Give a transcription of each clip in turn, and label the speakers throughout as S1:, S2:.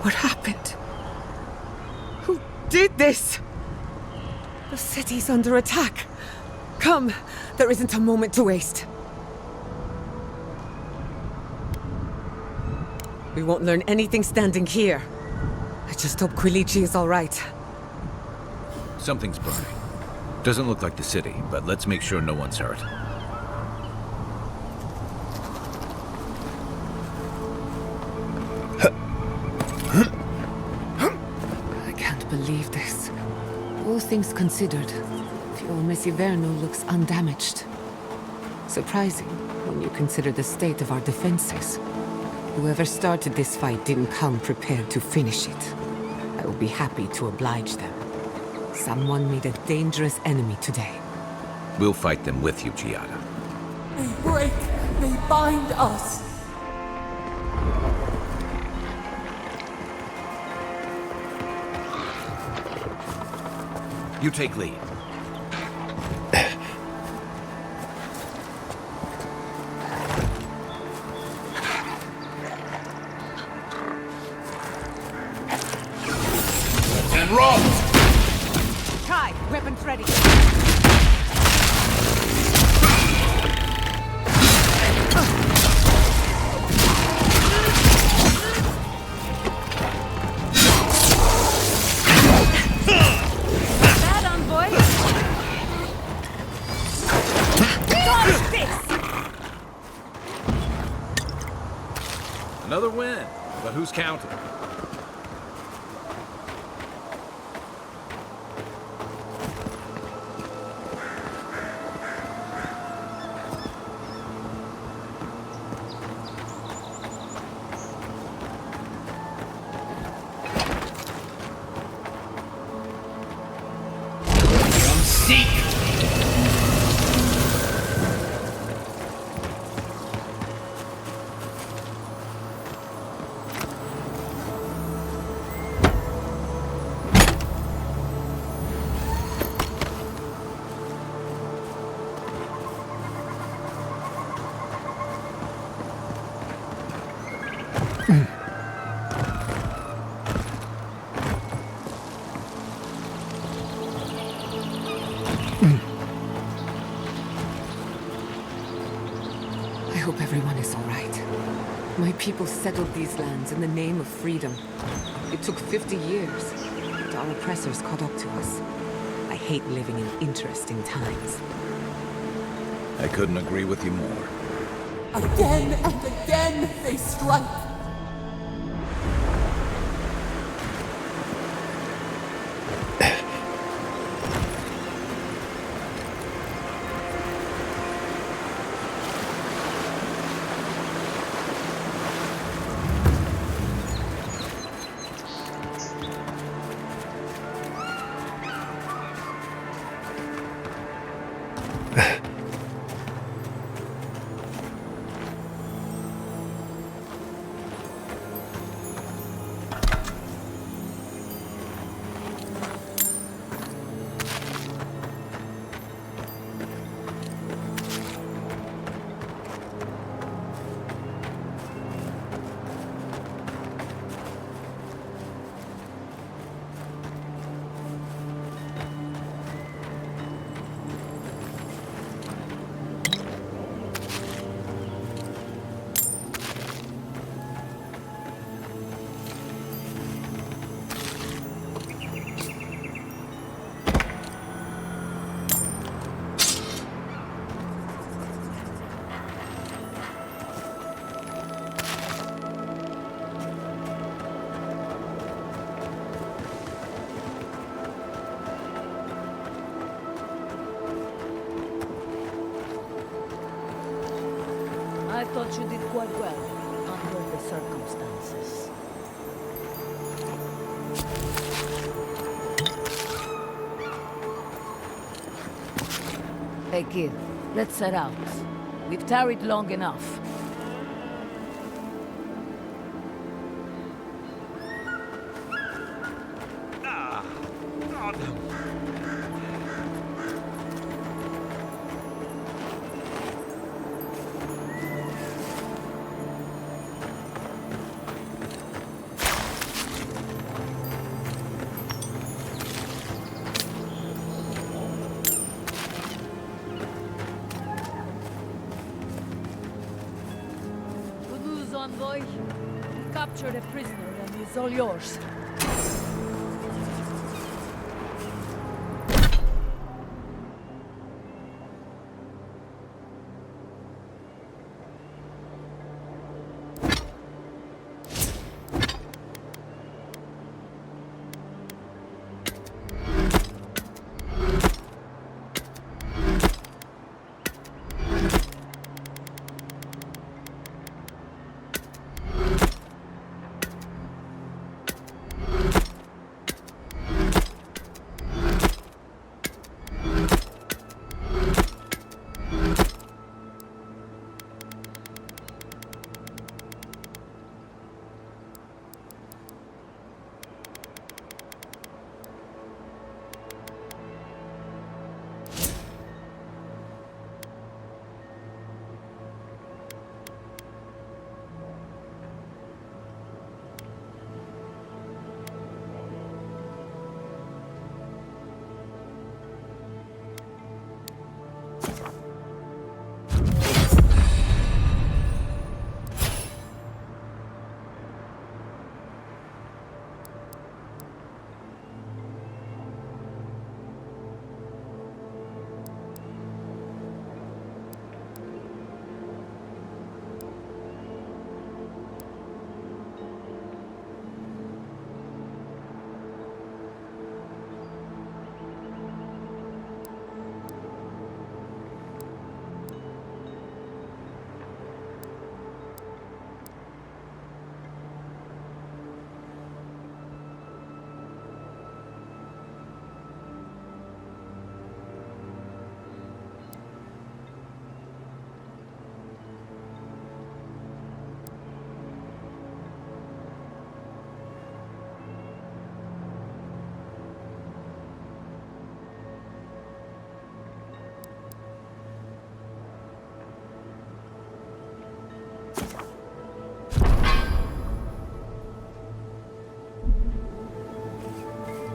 S1: What happened? Who did this? The city's under attack. Come, there isn't a moment to waste. We won't learn anything standing here. I just hope Quilici is all right.
S2: Something's burning. Doesn't look like the city, but let's make sure no one's hurt.
S1: I can't believe this. All things considered, Fior Iverno looks undamaged. Surprising when you consider the state of our defenses. Whoever started this fight didn't come prepared to finish it. I will be happy to oblige them. Someone made a dangerous enemy today.
S2: We'll fight them with you, Giada.
S3: They break, they bind us.
S2: You take lead.
S4: And roll!
S1: Try! Weapons ready! Bad on, boy! Dodge this!
S2: Another win, but who's counting? I hope everyone is all right. My people settled these lands in the name of freedom. It took 50 years, but our oppressors caught up to us. I hate living in interesting times. I couldn't agree with you more.
S3: Again and again they strike.
S5: I thought you did quite well, under the circumstances. Hey kid, let's set out. We've tarried long enough. convoy. We captured a prisoner and it's all yours.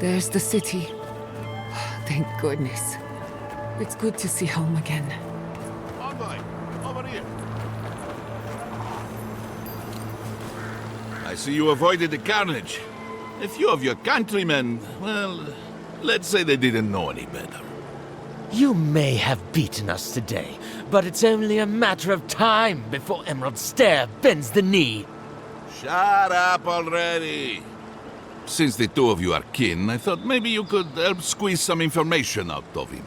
S1: There's the city. Thank goodness. It's good to see home again.
S4: Envoy, over here. I see you avoided the carnage. A few of your countrymen, well, let's say they didn't know any better.
S6: You may have beaten us today, but it's only a matter of time before Emerald Stair bends the knee.
S4: Shut up already. Since the two of you are kin, I thought maybe you could help squeeze some information out of him.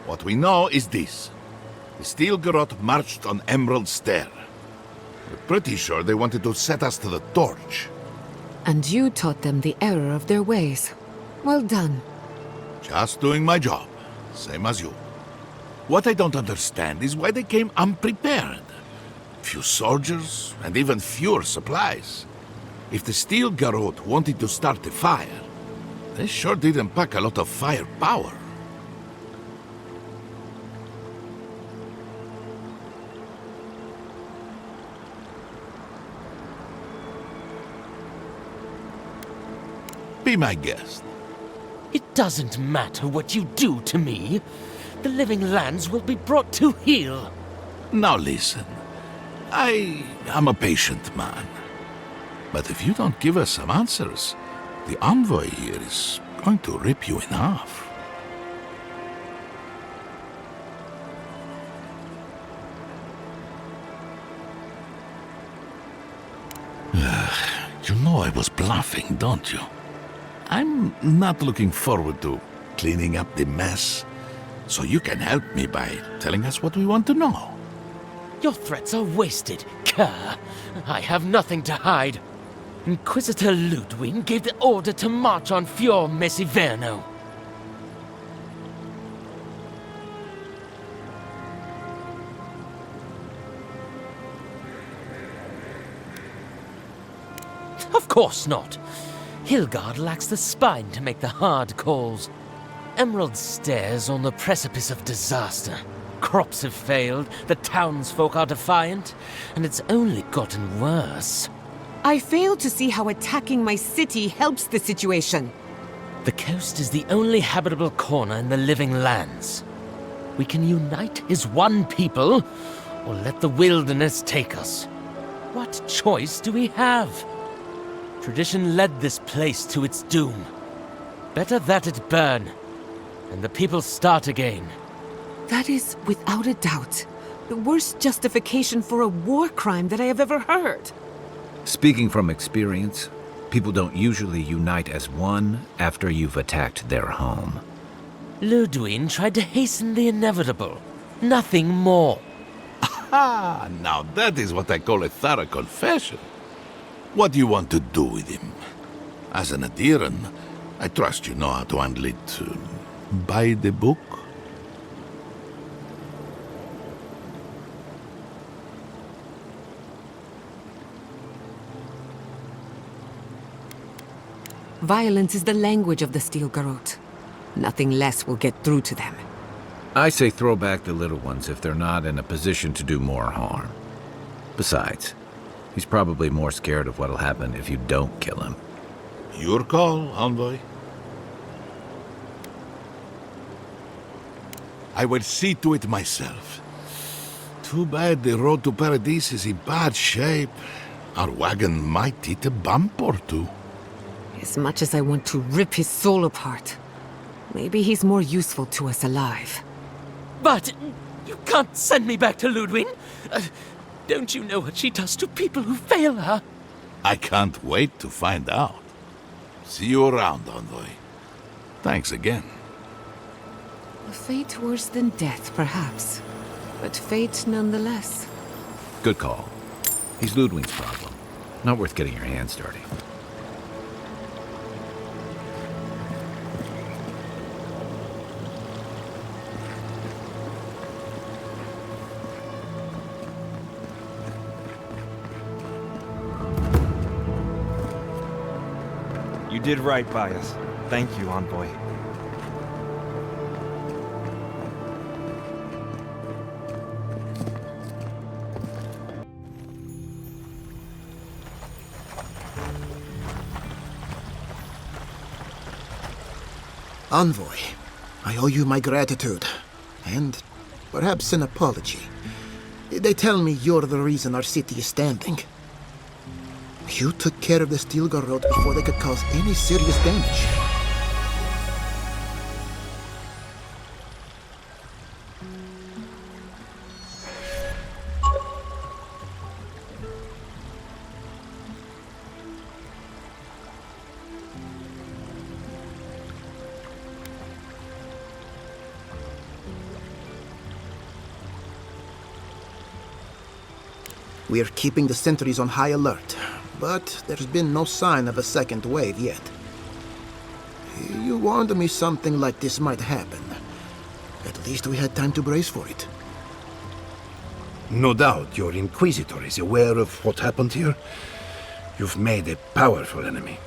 S4: What we know is this. The Steel Garrote marched on Emerald Stair. We're pretty sure they wanted to set us to the torch.
S1: And you taught them the error of their ways. Well done.
S4: Just doing my job, same as you. What I don't understand is why they came unprepared. Few soldiers, and even fewer supplies. If the Steel Garrote wanted to start a fire, they sure didn't pack a lot of firepower. Be my guest.
S6: It doesn't matter what you do to me. The living lands will be brought to heel.
S4: Now listen, I am a patient man. But if you don't give us some answers, the envoy here is going to rip you in half. You know I was bluffing, don't you? I'm not looking forward to cleaning up the mess. So you can help me by telling us what we want to know.
S6: Your threats are wasted, Kerr. I have nothing to hide. Inquisitor Lodwyn gave the order to march on Fior Iverno. Of course not. Hylgard lacks the spine to make the hard calls. Emerald Stair's on the precipice of disaster. Crops have failed, the townsfolk are defiant, and it's only gotten worse.
S2: I fail to see how attacking my city helps the situation.
S6: The coast is the only habitable corner in the living lands. We can unite as one people, or let the wilderness take us. What choice do we have? Tradition led this place to its doom. Better that it burn, and the people start again.
S1: That is, without a doubt, the worst justification for a war crime that I have ever heard.
S7: Speaking from experience, people don't usually unite as one after you've attacked their home.
S6: Lodwyn tried to hasten the inevitable. Nothing more.
S4: Ah, now that is what I call a thorough confession. What do you want to do with him? As an adherent, I trust you know how to handle it by the book.
S1: Violence is the language of the Steel Garrote. Nothing less will get through to them.
S7: I say throw back the little ones if they're not in a position to do more harm. Besides, he's probably more scared of what'll happen if you don't kill him.
S4: Your call, Envoy. I will see to it myself. Too bad the road to Paradise is in bad shape. Our wagon might hit a bump or two.
S1: As much as I want to rip his soul apart, maybe he's more useful to us alive.
S6: But you can't send me back to Lodwyn. Don't you know what she does to people who fail her?
S4: I can't wait to find out. See you around, Envoy. Thanks again.
S1: A fate worse than death, perhaps. But fate nonetheless.
S7: Good call. He's Lodwyn's problem. Not worth getting your hands dirty.
S8: You did right by us. Thank you, Envoy.
S9: Envoy, I owe you my gratitude, and perhaps an apology. They tell me you're the reason our city is standing. You took care of the Steel Garrote before they could cause any serious damage. We're keeping the sentries on high alert, but there's been no sign of a second wave yet. You warned me something like this might happen. At least we had time to brace for it.
S10: No doubt your Inquisitor is aware of what happened here. You've made a powerful enemy.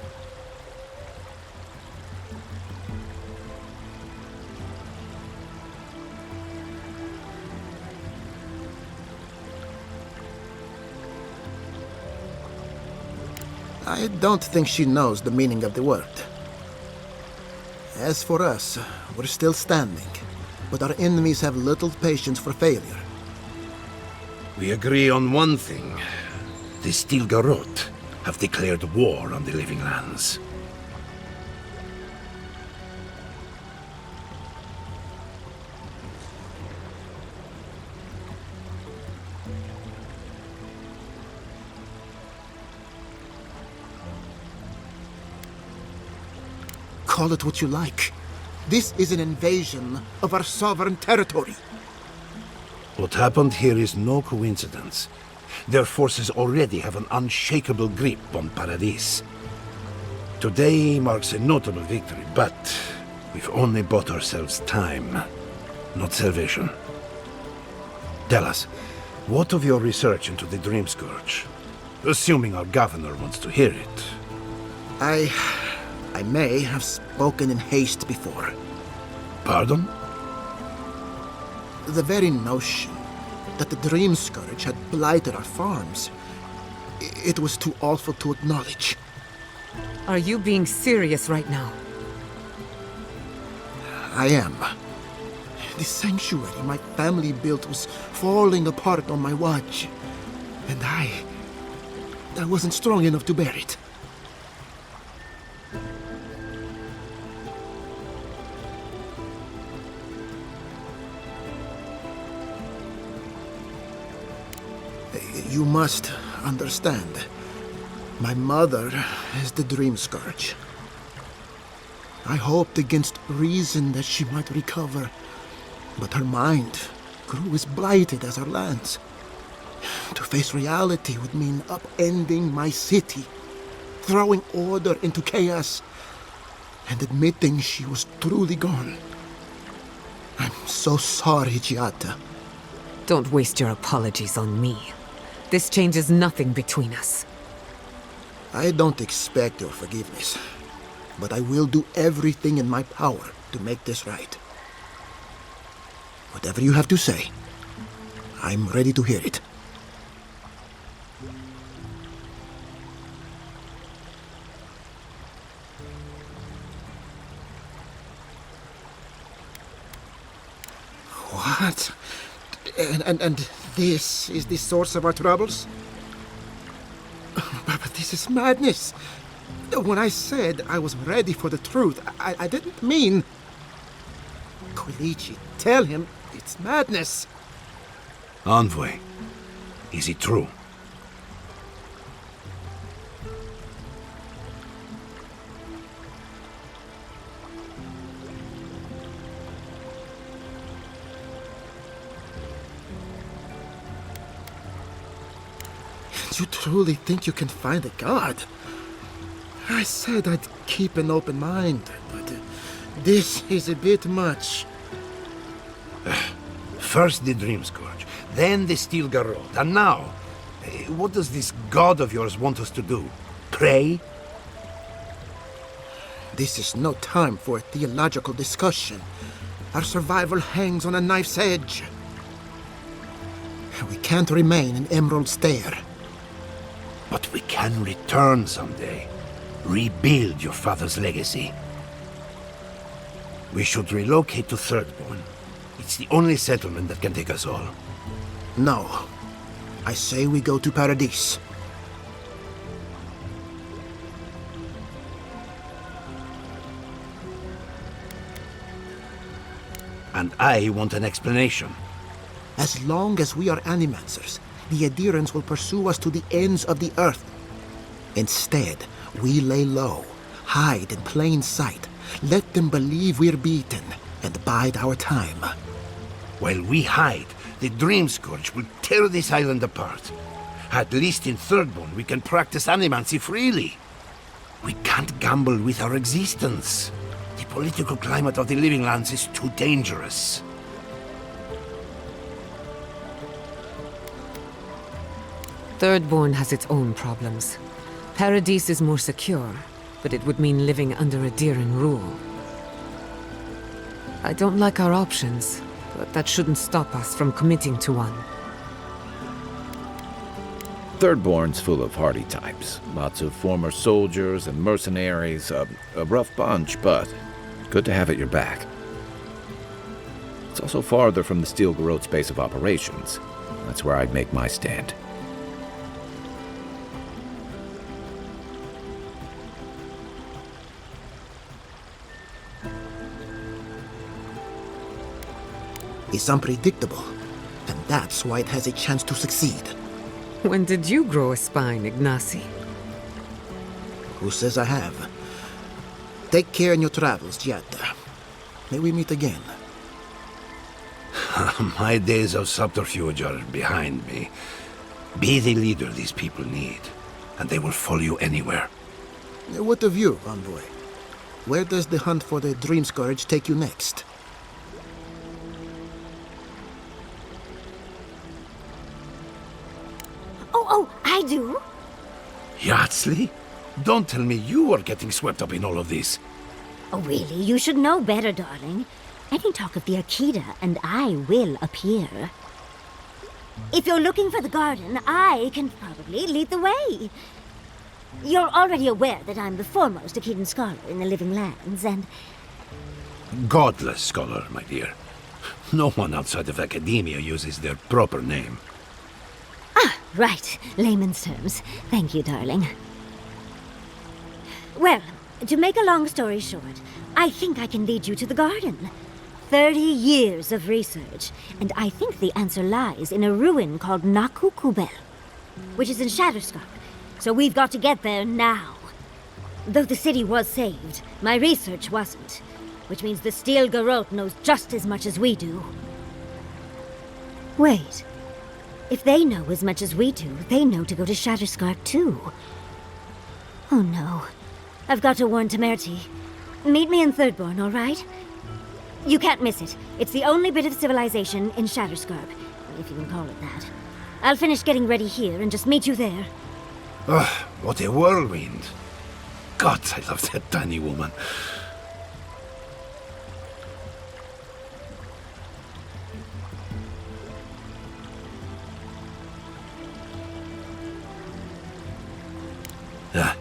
S9: I don't think she knows the meaning of the word. As for us, we're still standing, but our enemies have little patience for failure.
S10: We agree on one thing. The Steel Garrote have declared war on the living lands.
S9: Call it what you like. This is an invasion of our sovereign territory.
S10: What happened here is no coincidence. Their forces already have an unshakable grip on Paradise. Today marks a notable victory, but we've only bought ourselves time, not salvation. Tell us, what of your research into the Dream Scourge? Assuming our governor wants to hear it.
S9: I may have spoken in haste before.
S10: Pardon?
S9: The very notion that the Dream Scourge had blighted our farms, it was too awful to acknowledge.
S1: Are you being serious right now?
S9: I am. The sanctuary my family built was falling apart on my watch. And I wasn't strong enough to bear it. You must understand. My mother is the Dream Scourge. I hoped against reason that she might recover, but her mind grew as blighted as her lands. To face reality would mean upending my city, throwing order into chaos, and admitting she was truly gone. I'm so sorry, Giada.
S2: Don't waste your apologies on me. This changes nothing between us.
S9: I don't expect your forgiveness, but I will do everything in my power to make this right. Whatever you have to say, I'm ready to hear it. What? And this is the source of our troubles? But this is madness. When I said I was ready for the truth, I didn't mean... Quilici, tell him it's madness.
S10: Envoy, is it true?
S9: You truly think you can find a god? I said I'd keep an open mind, but this is a bit much.
S10: First the Dream Scourge, then the Steel Garrote, and now, what does this god of yours want us to do? Pray?
S9: This is no time for a theological discussion. Our survival hangs on a knife's edge. We can't remain in Emerald Stair.
S10: But we can return someday. Rebuild your father's legacy. We should relocate to Thirdborn. It's the only settlement that can take us all.
S9: No. I say we go to Paradise.
S10: And I want an explanation.
S9: As long as we are animancers, the Adherents will pursue us to the ends of the earth. Instead, we lay low, hide in plain sight, let them believe we're beaten, and bide our time.
S10: While we hide, the Dream Scourge will tear this island apart. At least in Thirdborn, we can practice animancy freely. We can't gamble with our existence. The political climate of the Living Lands is too dangerous.
S2: Thirdborn has its own problems. Paradise is more secure, but it would mean living under Adheran rule. I don't like our options, but that shouldn't stop us from committing to one.
S7: Thirdborn's full of hardy types. Lots of former soldiers and mercenaries. A rough bunch, but good to have at your back. It's also farther from the Steel Garrote's base of operations. That's where I'd make my stand.
S9: It's unpredictable, and that's why it has a chance to succeed.
S2: When did you grow a spine, Ignacy?
S9: Who says I have? Take care in your travels, Giada. May we meet again.
S10: My days of subterfuge are behind me. Be the leader these people need, and they will follow you anywhere.
S9: What of you, Envoy? Where does the hunt for the Dream Scourge take you next?
S11: Oh, I do.
S10: Yardsley? Don't tell me you are getting swept up in all of this.
S11: Oh, really? You should know better, darling. Any talk of the Akita, and I will appear. If you're looking for the garden, I can probably lead the way. You're already aware that I'm the foremost Akitan scholar in the Living Lands, and
S10: godless scholar, my dear. No one outside of academia uses their proper name.
S11: Ah, right. Layman's terms. Thank you, darling. Well, to make a long story short, I think I can lead you to the garden. 30 years of research, and I think the answer lies in a ruin called Naku Kubel, which is in Shatterscarp. So we've got to get there now. Though the city was saved, my research wasn't, which means the Steel Garrote knows just as much as we do. Wait. If they know as much as we do, they know to go to Shatterscarp too. Oh no. I've got to warn Temerity. Meet me in Thirdborn, all right? You can't miss it. It's the only bit of civilization in Shatterscarp, if you can call it that. I'll finish getting ready here and just meet you there.
S10: Ah, what a whirlwind. God, I love that tiny woman.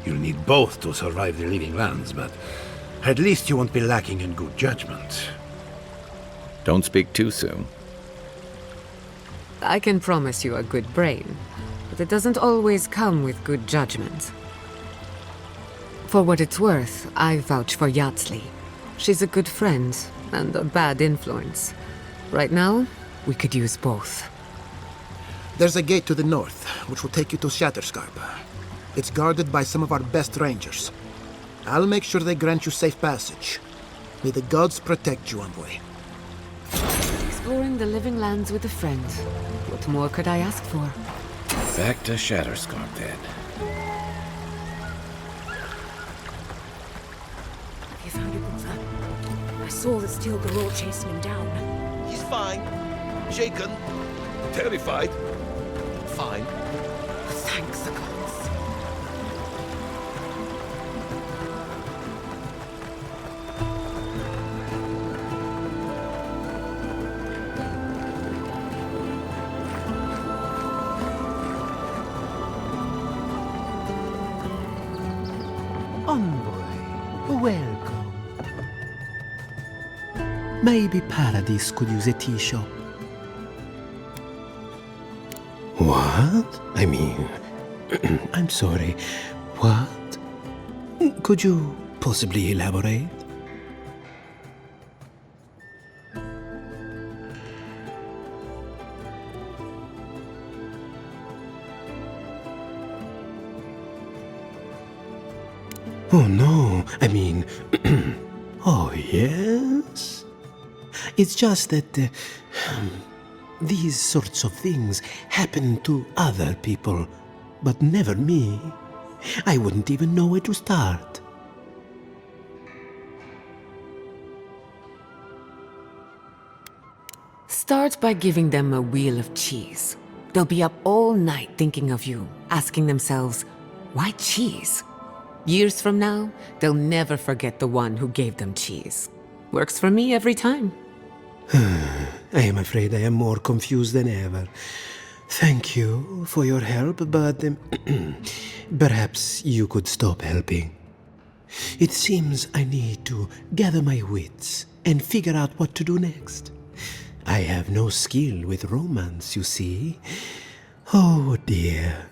S10: You'll need both to survive the Living Lands, but at least you won't be lacking in good judgment.
S7: Don't speak too soon.
S2: I can promise you a good brain, but it doesn't always come with good judgment. For what it's worth, I vouch for Yatsli. She's a good friend and a bad influence. Right now, we could use both.
S9: There's a gate to the north, which will take you to Shatterscarp. It's guarded by some of our best rangers. I'll make sure they grant you safe passage. May the gods protect you, Envoy.
S2: Exploring the Living Lands with a friend. What more could I ask for?
S7: Back to Shatterscarp, then.
S3: Have you found your brother? I saw the Steel Garrote chasing him down.
S12: He's fine. Shaken. Terrified. Fine.
S3: Thanks the gods.
S13: Envoy, welcome. Maybe Paradise could use a tea shop. What? I mean, I'm sorry. What? Could you possibly elaborate? Oh no, I mean, oh yes? It's just that these sorts of things happen to other people, but never me. I wouldn't even know where to start.
S2: Start by giving them a wheel of cheese. They'll be up all night thinking of you, asking themselves, why cheese? Years from now, they'll never forget the one who gave them cheese. Works for me every time.
S13: I am afraid I am more confused than ever. Thank you for your help, but perhaps you could stop helping. It seems I need to gather my wits and figure out what to do next. I have no skill with romance, you see. Oh dear.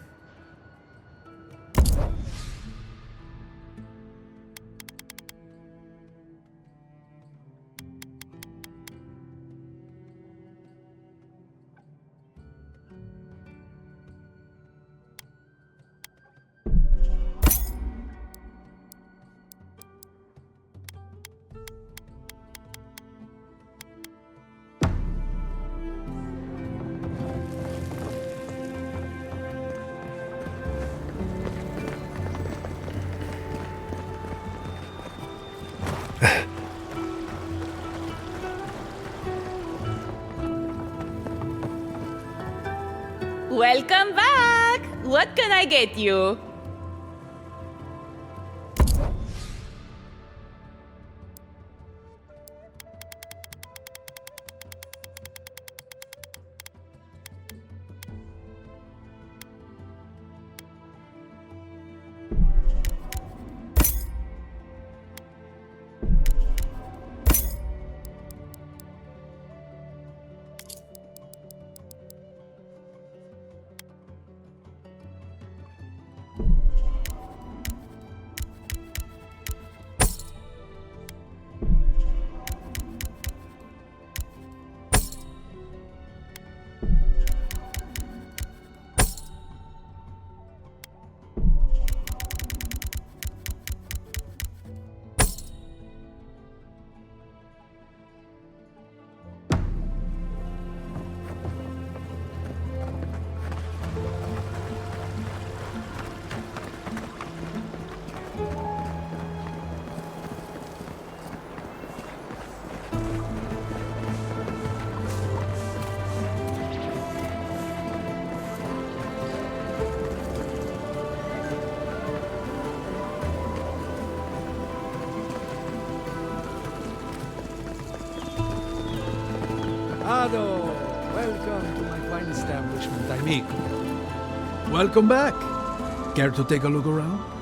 S14: Welcome back! What can I get you?
S15: Mahado! Welcome to my fine establishment, amigo. Welcome back. Care to take a look around?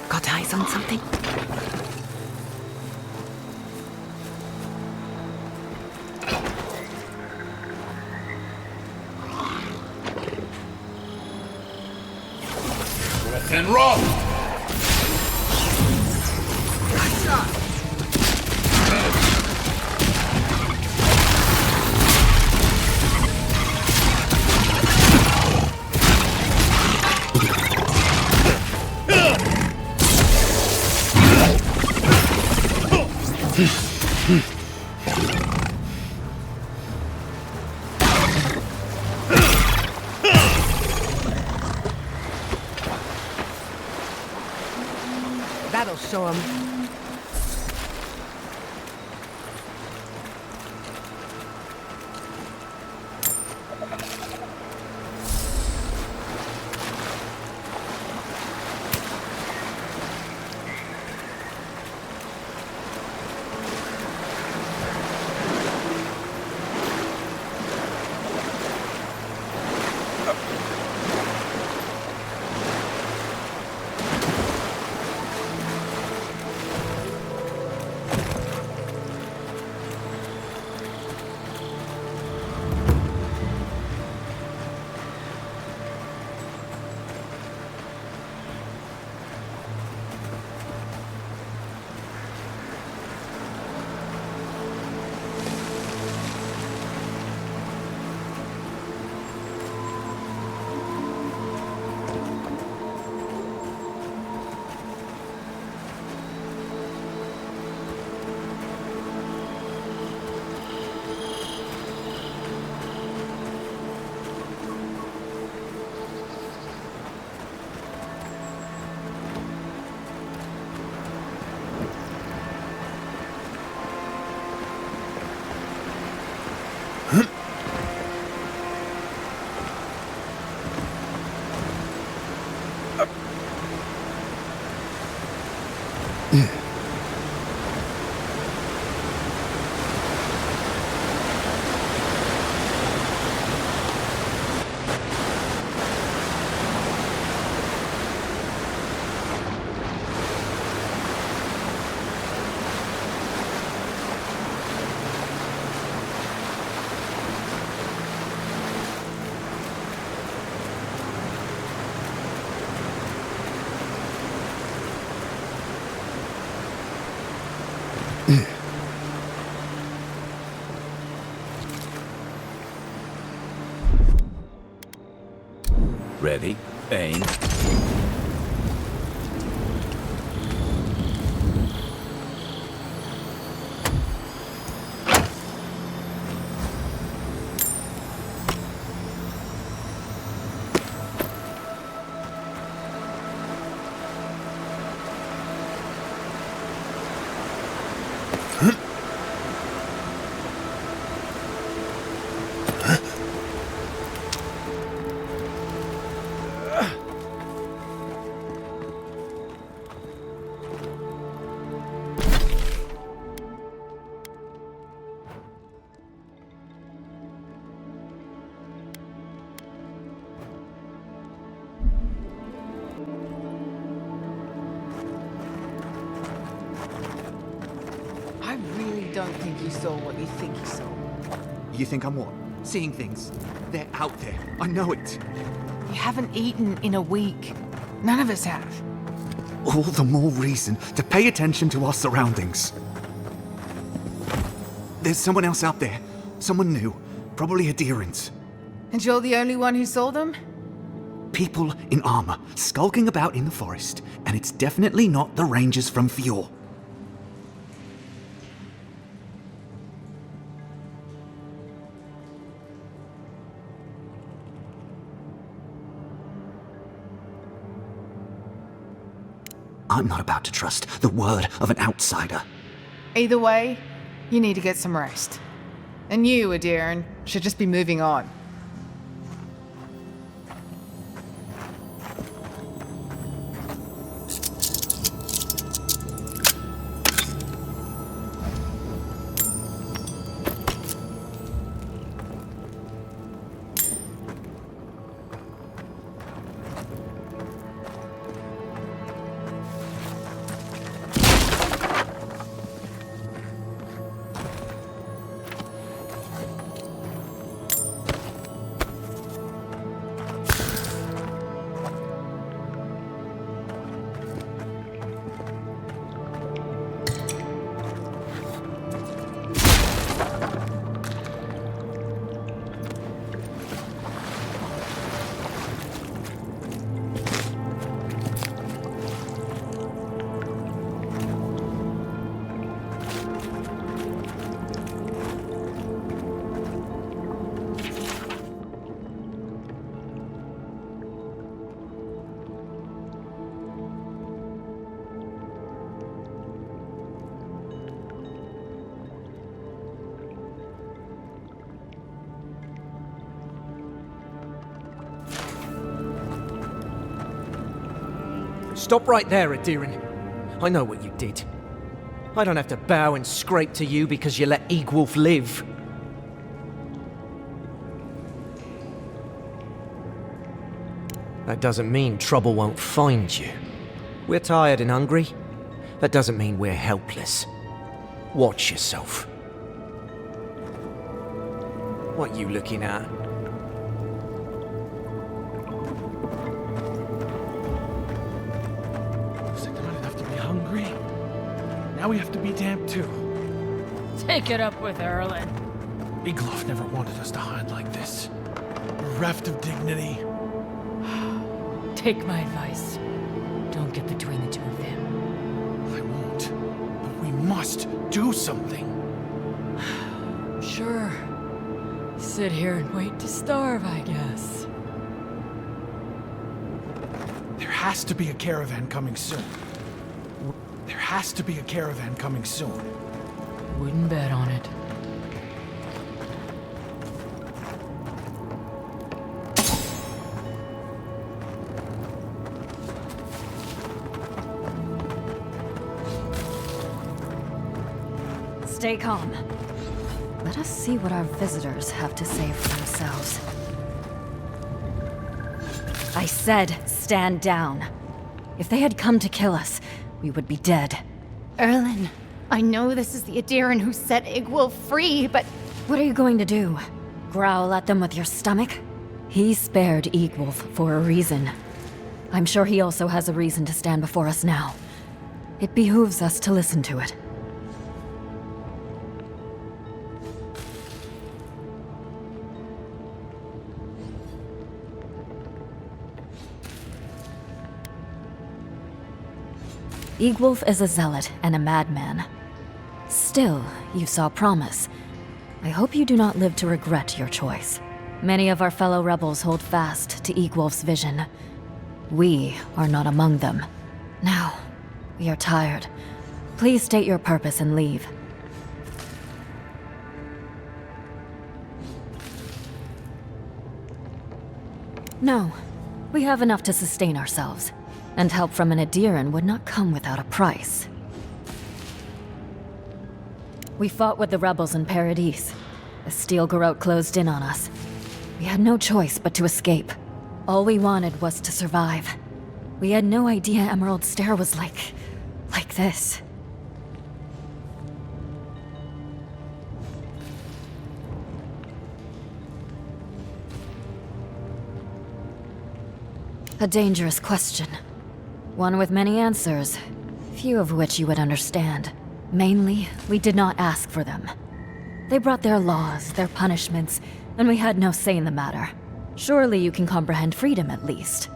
S2: Got eyes on something?
S4: And roll!
S2: That'll show him.
S7: Ready, aim.
S2: I really don't think you saw what you think you saw.
S16: You think I'm what? Seeing things? They're out there. I know it.
S2: You haven't eaten in a week. None of us have.
S16: All the more reason to pay attention to our surroundings. There's someone else out there. Someone new. Probably adherents.
S2: And you're the only one who saw them?
S16: People in armor, skulking about in the forest. And it's definitely not the rangers from Fior. I'm not about to trust the word of an outsider.
S2: Either way, you need to get some rest. And you, Adherin, should just be moving on.
S17: Stop right there, Adherin. I know what you did. I don't have to bow and scrape to you because you let Eagwolf live. That doesn't mean trouble won't find you. We're tired and hungry. That doesn't mean we're helpless. Watch yourself. What you looking at?
S15: Now we have to be damned too.
S5: Take it up with Erlinn.
S15: Eagwolf never wanted us to hide like this. Bereft of dignity.
S5: Take my advice. Don't get between the two of them.
S15: I won't. But we must do something.
S5: Sure. Sit here and wait to starve, I guess.
S15: There has to be a caravan coming soon. There has to be a caravan coming soon.
S5: Wouldn't bet on it.
S11: Stay calm. Let us see what our visitors have to say for themselves. I said, stand down. If they had come to kill us, we would be dead.
S18: Erlinn, I know this is the Adherin who set Eagwolf free, but...
S11: What are you going to do? Growl at them with your stomach? He spared Eagwolf for a reason. I'm sure he also has a reason to stand before us now. It behooves us to listen to it. Eagwolf is a zealot and a madman. Still, you saw promise. I hope you do not live to regret your choice. Many of our fellow rebels hold fast to Eagwolf's vision. We are not among them. Now, we are tired. Please state your purpose and leave.
S19: No. We have enough to sustain ourselves. And help from an Adiran would not come without a price. We fought with the rebels in Paradis. The Steel Garrote closed in on us. We had no choice but to escape. All we wanted was to survive. We had no idea Emerald Stair was like this. A dangerous question. One with many answers, few of which you would understand. Mainly, we did not ask for them. They brought their laws, their punishments, and we had no say in the matter. Surely you can comprehend freedom at least.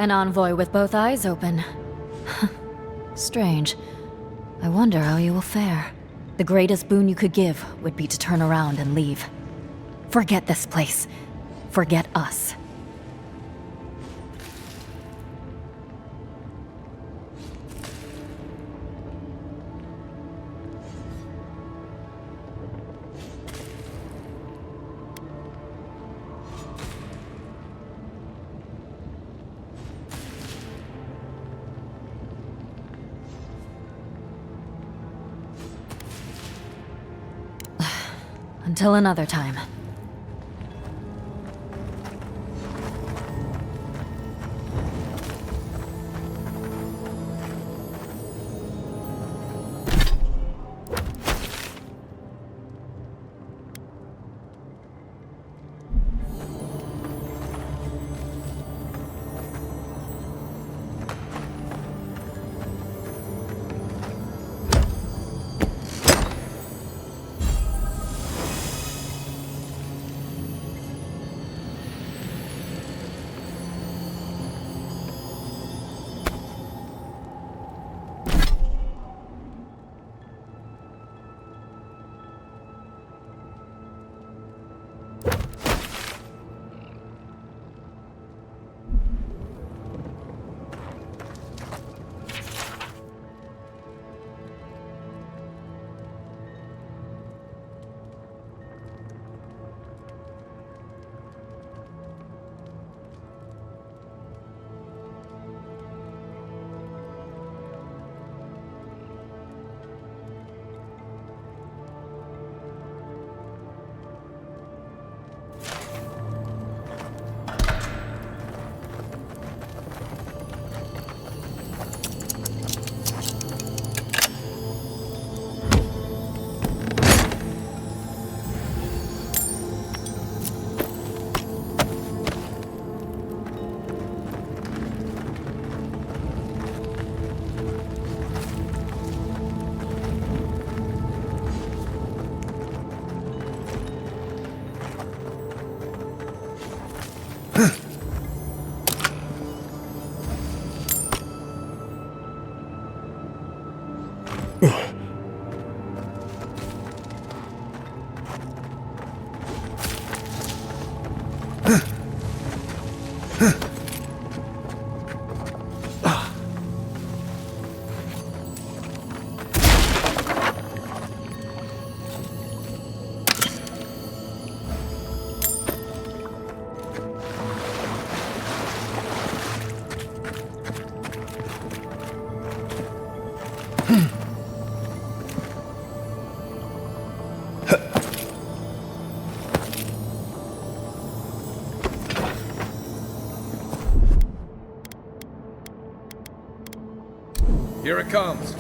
S19: An envoy with both eyes open. Strange. I wonder how you will fare. The greatest boon you could give would be to turn around and leave. Forget this place. Forget us. Until another time.
S12: Here it comes.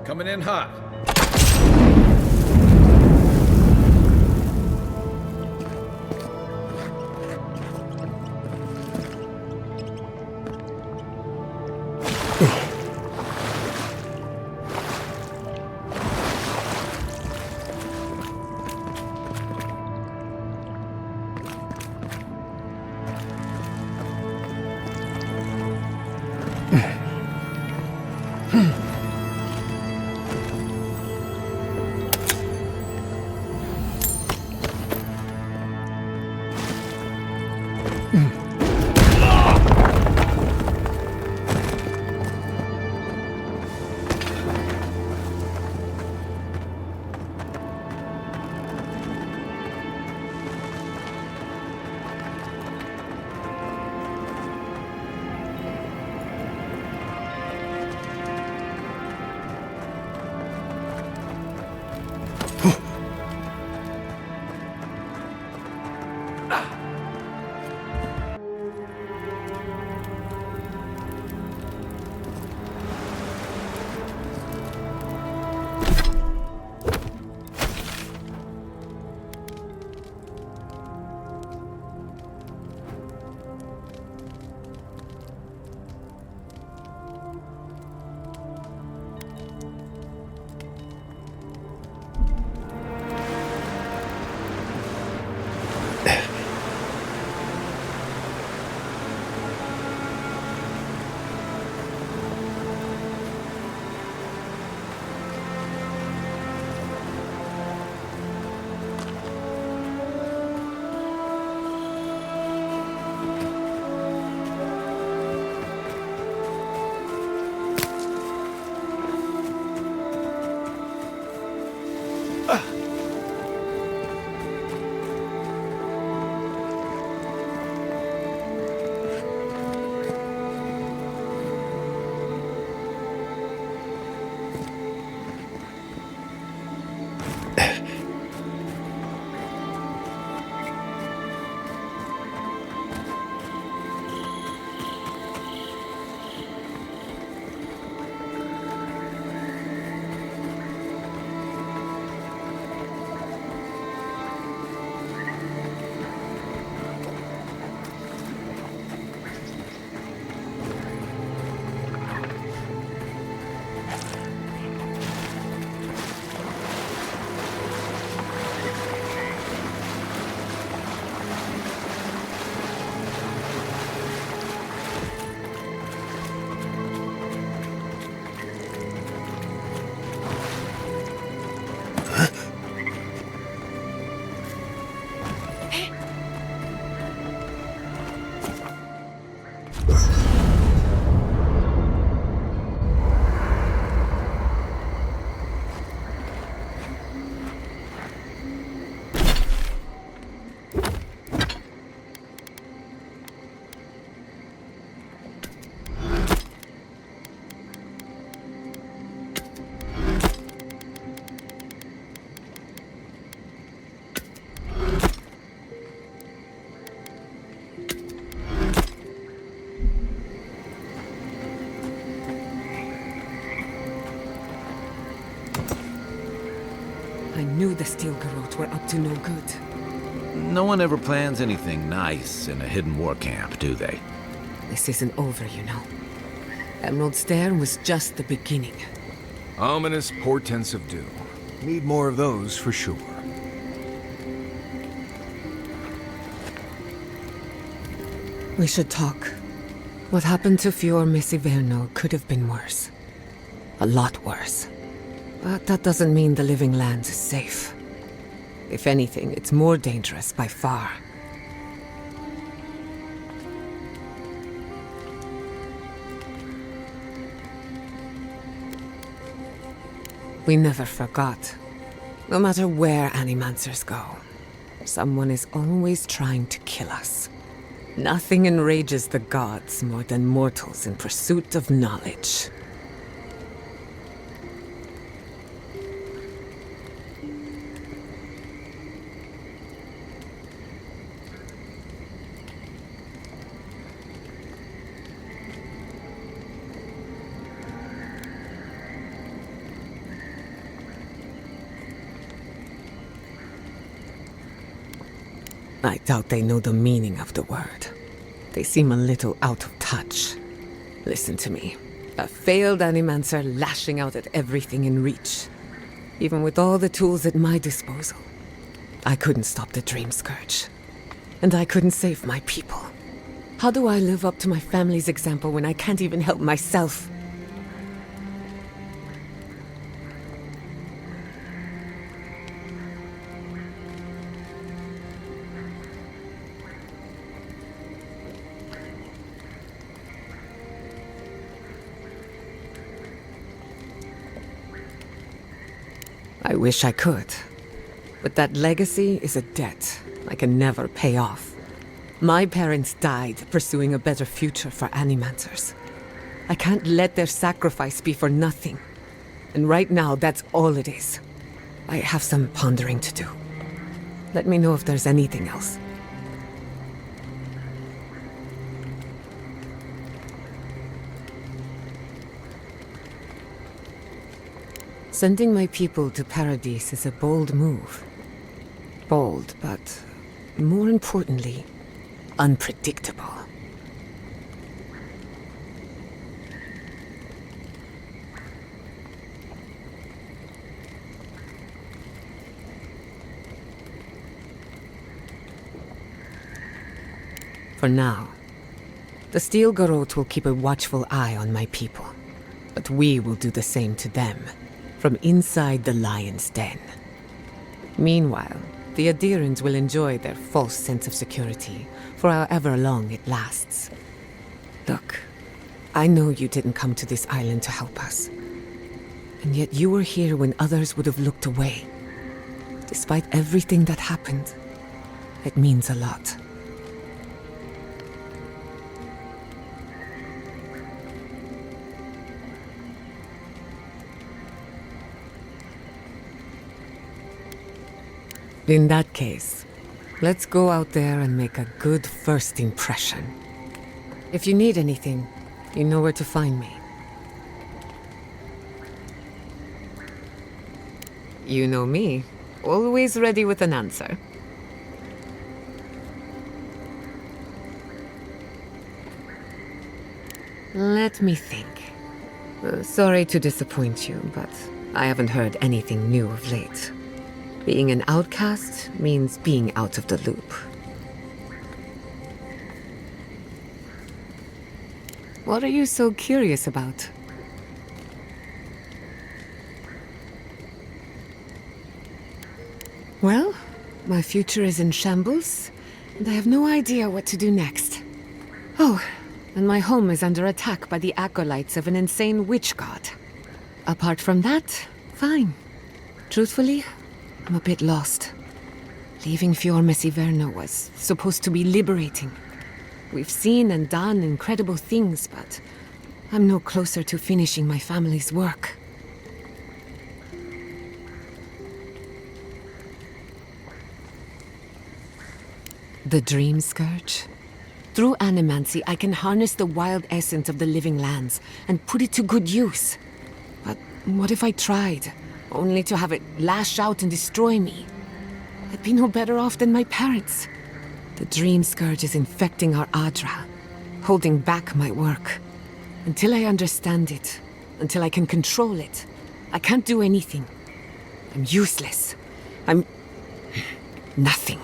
S12: Coming in hot.
S2: I knew the Steel Garrote were up to no good.
S7: No one ever plans anything nice in a hidden war camp, do they?
S2: This isn't over, you know. Emerald Stair was just the beginning.
S12: Ominous portents of doom. Need more of those for sure.
S2: We should talk. What happened to Fior Iverno could have been worse. A lot worse. But that doesn't mean the living lands is safe. If anything, it's more dangerous by far. We never forgot. No matter where Animancers go, someone is always trying to kill us. Nothing enrages the gods more than mortals in pursuit of knowledge. I doubt they know the meaning of the word. They seem a little out of touch. Listen to me. A failed Animancer lashing out at everything in reach. Even with all the tools at my disposal, I couldn't stop the Dream Scourge. And I couldn't save my people. How do I live up to my family's example when I can't even help myself? I wish I could. But that legacy is a debt I can never pay off. My parents died pursuing a better future for Animancers. I can't let their sacrifice be for nothing. And right now, that's all it is. I have some pondering to do. Let me know if there's anything else. Sending my people to Paradise is a bold move. Bold, but more importantly, unpredictable. For now, the Steel Garrote will keep a watchful eye on my people, but we will do the same to them, from inside the lion's den. Meanwhile, the adherents will enjoy their false sense of security for however long it lasts. Look, I know you didn't come to this island to help us, and yet you were here when others would have looked away. Despite everything that happened, it means a lot. In that case, let's go out there and make a good first impression. If you need anything, you know where to find me. You know me, always ready with an answer. Let me think. Sorry to disappoint you, but I haven't heard anything new of late. Being an outcast means being out of the loop. What are you so curious about? Well, my future is in shambles, and I have no idea what to do next. Oh, and my home is under attack by the acolytes of an insane witch god. Apart from that, fine. Truthfully, I'm a bit lost. Leaving Fior Iverno was supposed to be liberating. We've seen and done incredible things, but I'm no closer to finishing my family's work. The Dream Scourge? Through animancy, I can harness the wild essence of the living lands and put it to good use. But what if I tried, only to have it lash out and destroy me? I'd be no better off than my parents. The Dream Scourge is infecting our Adra, holding back my work. Until I understand it, until I can control it, I can't do anything. I'm useless. I'm nothing.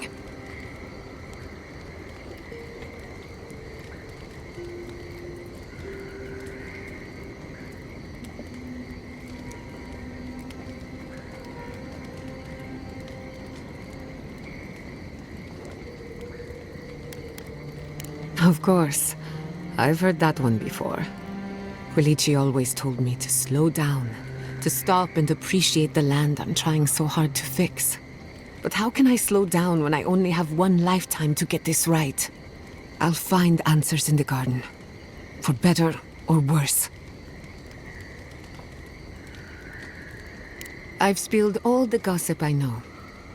S2: Of course. I've heard that one before. Quilici always told me to slow down, to stop and appreciate the land I'm trying so hard to fix. But how can I slow down when I only have one lifetime to get this right? I'll find answers in the garden. For better or worse. I've spilled all the gossip I know.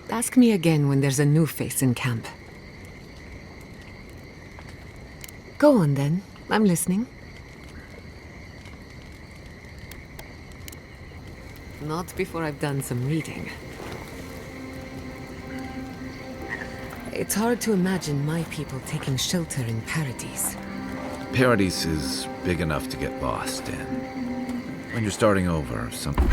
S2: Ask me again when there's a new face in camp. Go on then. I'm listening. Not before I've done some reading. It's hard to imagine my people taking shelter in Paradise.
S7: Paradise is big enough to get lost in. When you're starting over, something...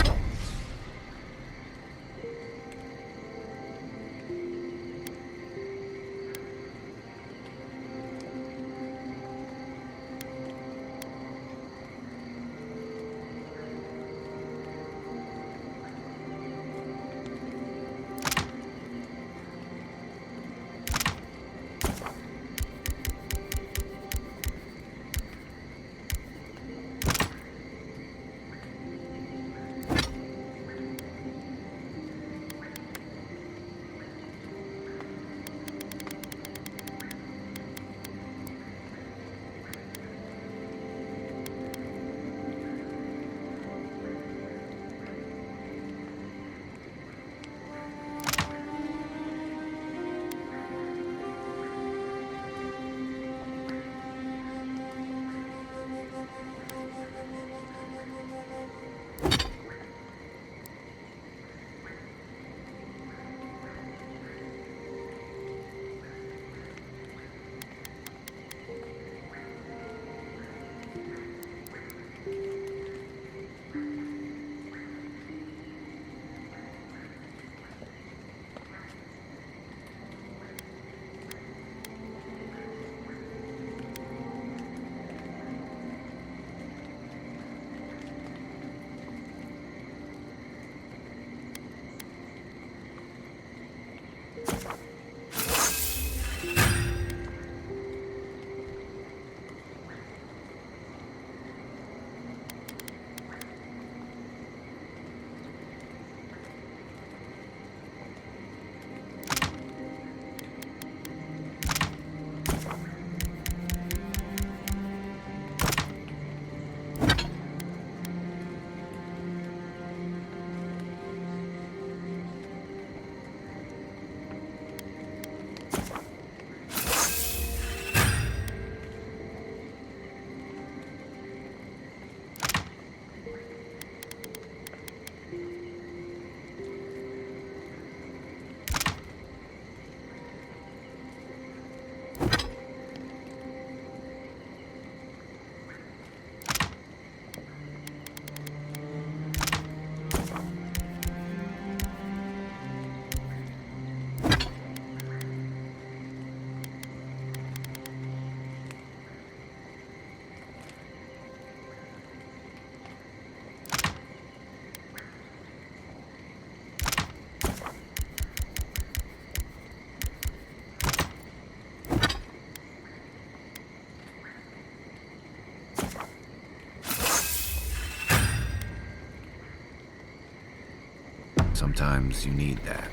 S7: Sometimes you need that.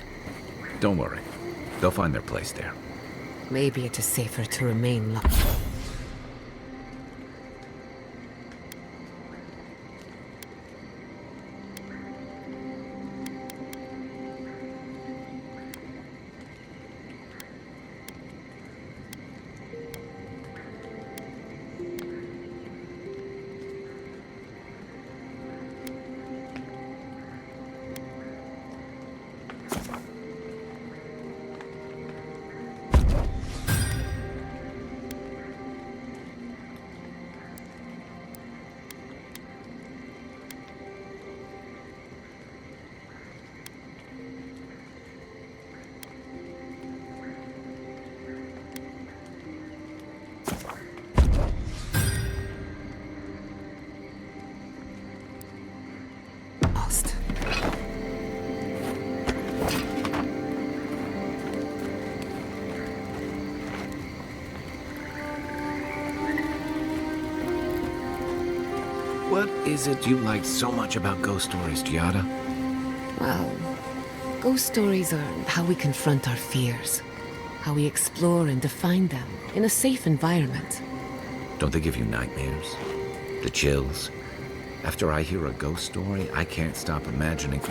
S7: Don't worry. They'll find their place there.
S2: Maybe it is safer to remain locked.
S7: What is it you like so much about ghost stories, Giada?
S2: Well, ghost stories are how we confront our fears, how we explore and define them in a safe environment.
S7: Don't they give you nightmares? The chills? After I hear a ghost story, I can't stop imagining...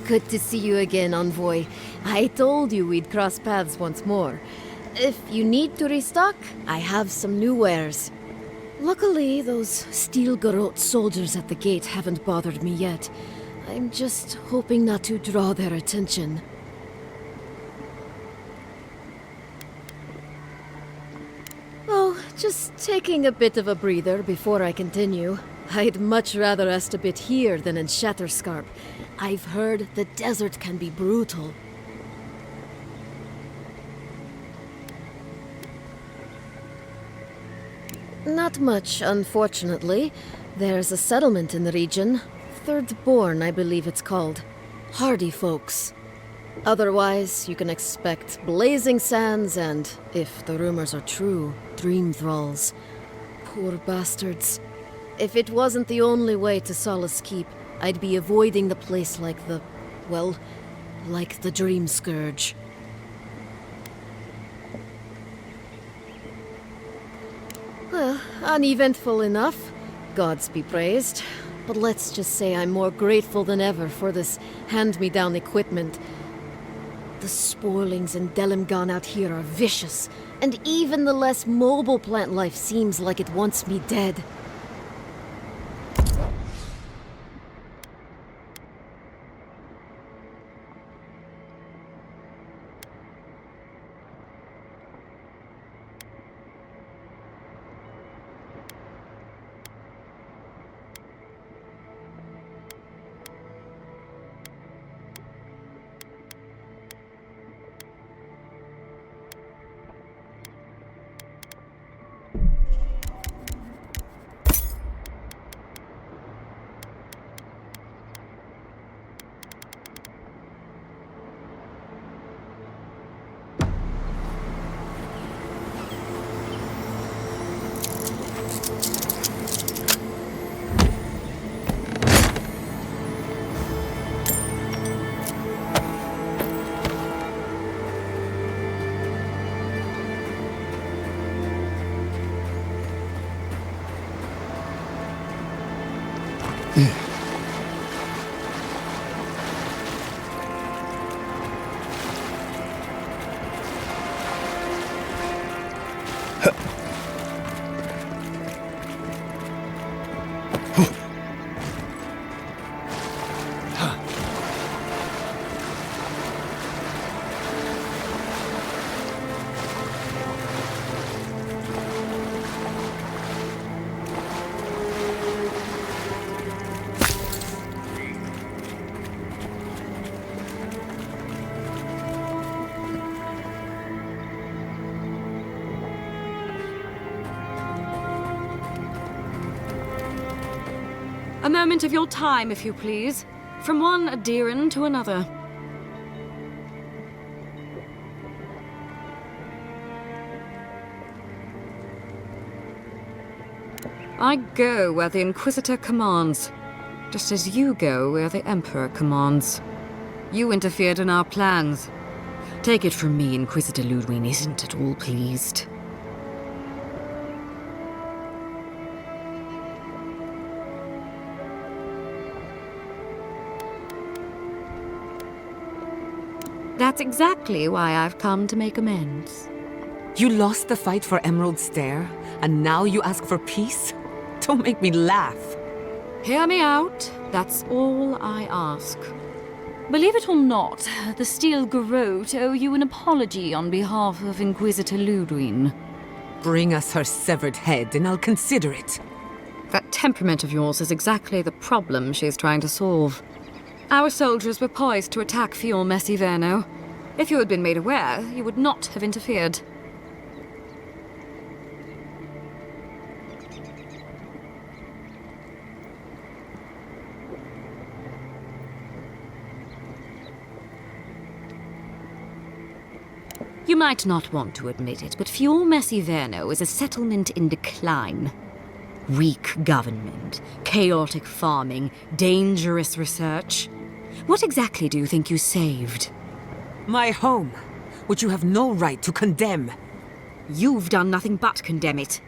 S20: Good to see you again, Envoy. I told you we'd cross paths once more. If you need to restock, I have some new wares. Luckily, those steel garrote soldiers at the gate haven't bothered me yet. I'm just hoping not to draw their attention. Oh, just taking a bit of a breather before I continue. I'd much rather rest a bit here than in Shatterscarp. I've heard the desert can be brutal. Not much, unfortunately. There's a settlement in the region. Thirdborn, I believe it's called. Hardy folks. Otherwise, you can expect blazing sands and, if the rumors are true, dream thralls. Poor bastards. If it wasn't the only way to Solace Keep, I'd be avoiding the place like the... well, like the Dream Scourge. Well, uneventful enough. Gods be praised. But let's just say I'm more grateful than ever for this hand-me-down equipment. The spoilings in Delimgan out here are vicious, and even the less mobile plant life seems like it wants me dead.
S3: A moment of your time, if you please. From one Adirn to another. I go where the Inquisitor commands, just as you go where the Emperor commands. You interfered in our plans. Take it from me, Inquisitor Lodwyn isn't at all pleased. That's exactly why I've come to make amends.
S2: You lost the fight for Emerald Stair, and now you ask for peace? Don't make me laugh.
S3: Hear me out. That's all I ask. Believe it or not, the Steel Garrote owe you an apology on behalf of Inquisitor Lodwyn.
S2: Bring us her severed head, and I'll consider it.
S3: That temperament of yours is exactly the problem she's trying to solve. Our soldiers were poised to attack Fior Iverno. If you had been made aware, you would not have interfered. You might not want to admit it, but Fior Iverno is a settlement in decline. Weak government, chaotic farming, dangerous research. What exactly do you think you saved?
S2: My home, which you have no right to condemn.
S3: You've done nothing but condemn it.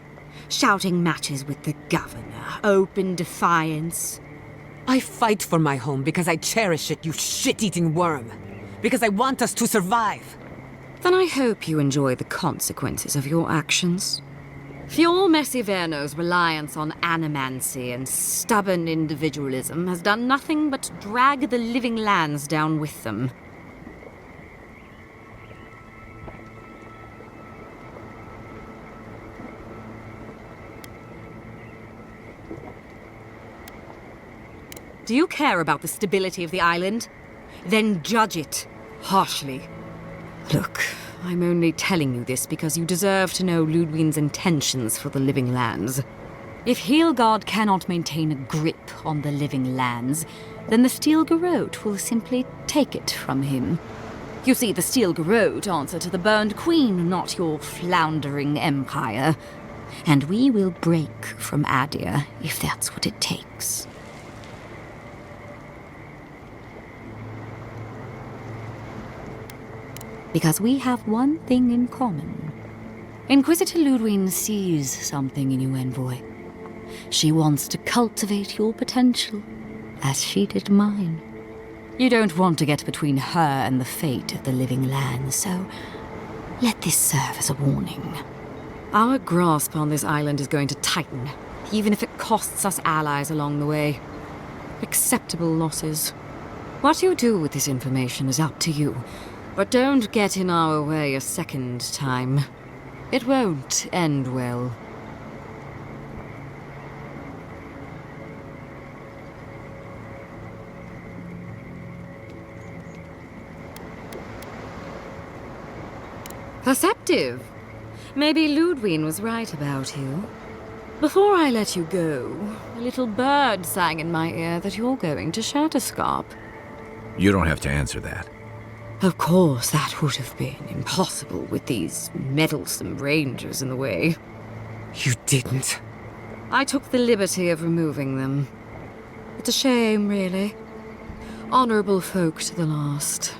S3: Shouting matches with the governor, open defiance.
S2: I fight for my home because I cherish it, you shit-eating worm. Because I want us to survive.
S3: Then I hope you enjoy the consequences of your actions. Fior Iverno's reliance on animancy and stubborn individualism has done nothing but drag the living lands down with them. Do you care about the stability of the island? Then judge it harshly. Look, I'm only telling you this because you deserve to know Lodwyn's intentions for the living lands. If Hylak cannot maintain a grip on the living lands, then the Steel Garrote will simply take it from him. You see, the Steel Garrote answer to the Burned Queen, not your floundering empire. And we will break from Adir if that's what it takes. Because we have one thing in common. Inquisitor Lodwyn sees something in you, Envoy. She wants to cultivate your potential, as she did mine. You don't want to get between her and the fate of the living land, so let this serve as a warning. Our grasp on this island is going to tighten, even if it costs us allies along the way. Acceptable losses. What you do with this information is up to you. But don't get in our way a second time. It won't end well. Perceptive. Maybe Lodwyn was right about you. Before I let you go, a little bird sang in my ear that you're going to Shatterscarp.
S7: You don't have to answer that.
S3: Of course, that would have been impossible with these meddlesome rangers in the way.
S2: You didn't.
S3: I took the liberty of removing them. It's a shame, really. Honorable folk to the last.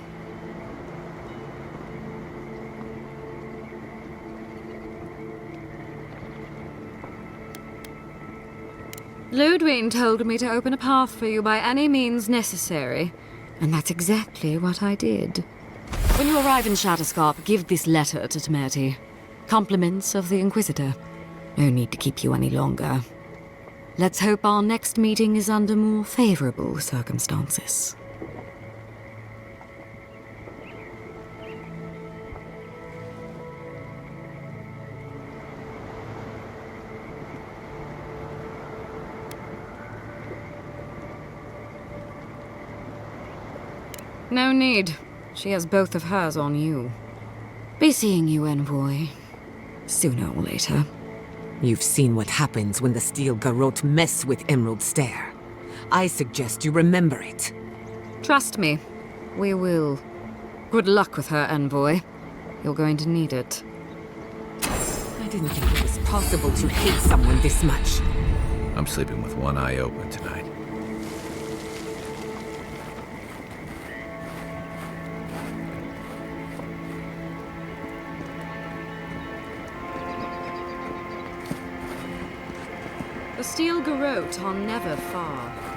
S3: Lodwyn told me to open a path for you by any means necessary. And that's exactly what I did. When you arrive in Shatterscarp, give this letter to Temerty. Compliments of the Inquisitor. No need to keep you any longer. Let's hope our next meeting is under more favorable circumstances. No need. She has both of hers on you. Be seeing you, Envoy. Sooner or later.
S2: You've seen what happens when the Steel Garrote mess with Emerald Stair. I suggest you remember it.
S3: Trust me, we will. Good luck with her, envoy. You're going to need it.
S2: I didn't think it was possible to hate someone this much.
S7: I'm sleeping with one eye open tonight.
S3: The steel garrote are never far.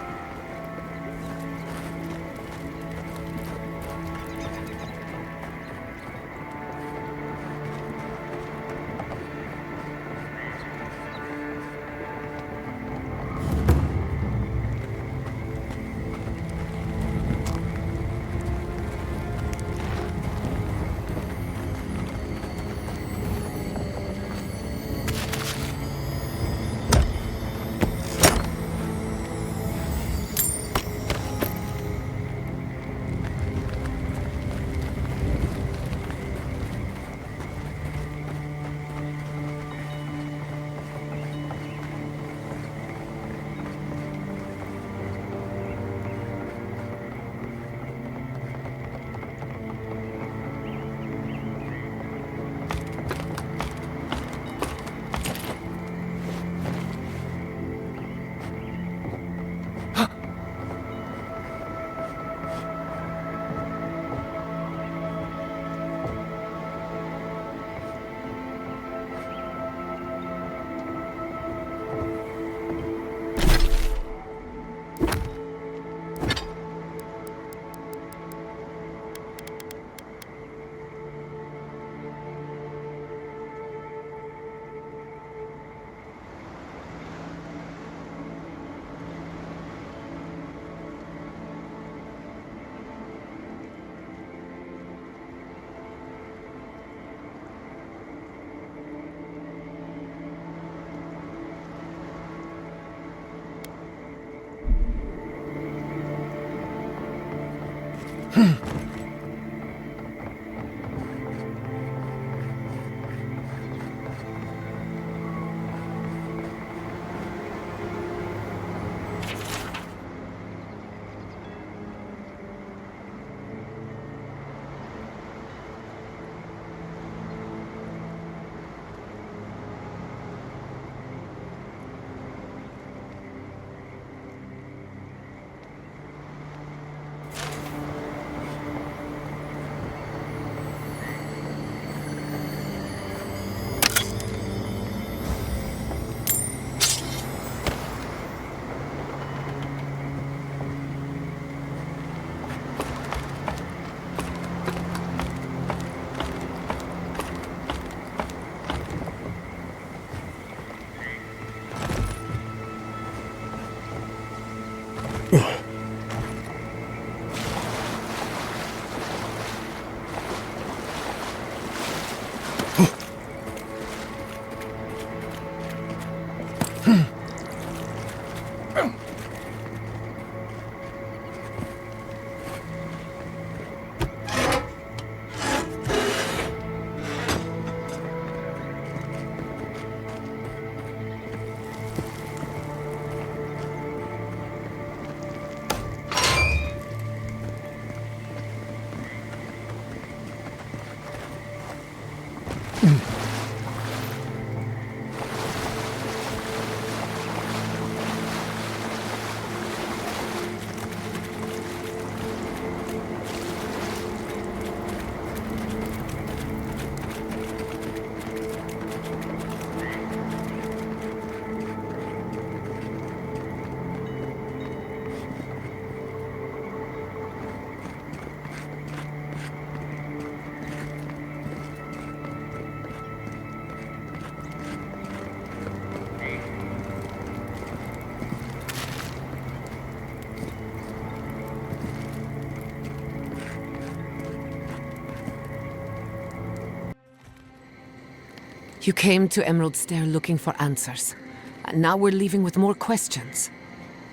S2: You came to Emerald Stair looking for answers, and now we're leaving with more questions.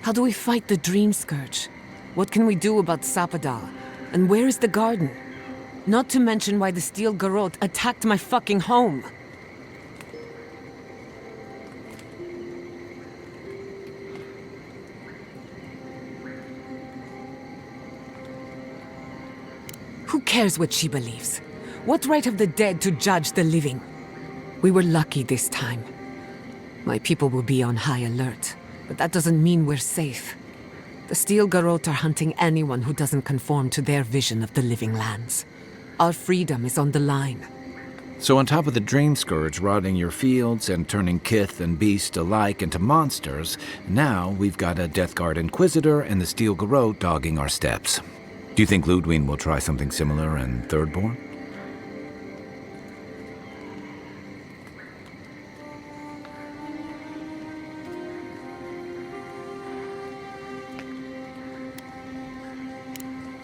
S2: How do we fight the Dream Scourge? What can we do about Sapadal? And where is the garden? Not to mention why the Steel Garrote attacked my fucking home. cares what she believes? What right have the dead to judge the living? We were lucky this time. My people will be on high alert, but that doesn't mean we're safe. The Steel Garrote are hunting anyone who doesn't conform to their vision of the living lands. Our freedom is on the line.
S7: So on top of the Dream Scourge rotting your fields and turning kith and beast alike into monsters, now we've got a Deathguard Inquisitor and the Steel Garrote dogging our steps. Do you think Lodwyn will try something similar in Thirdborn?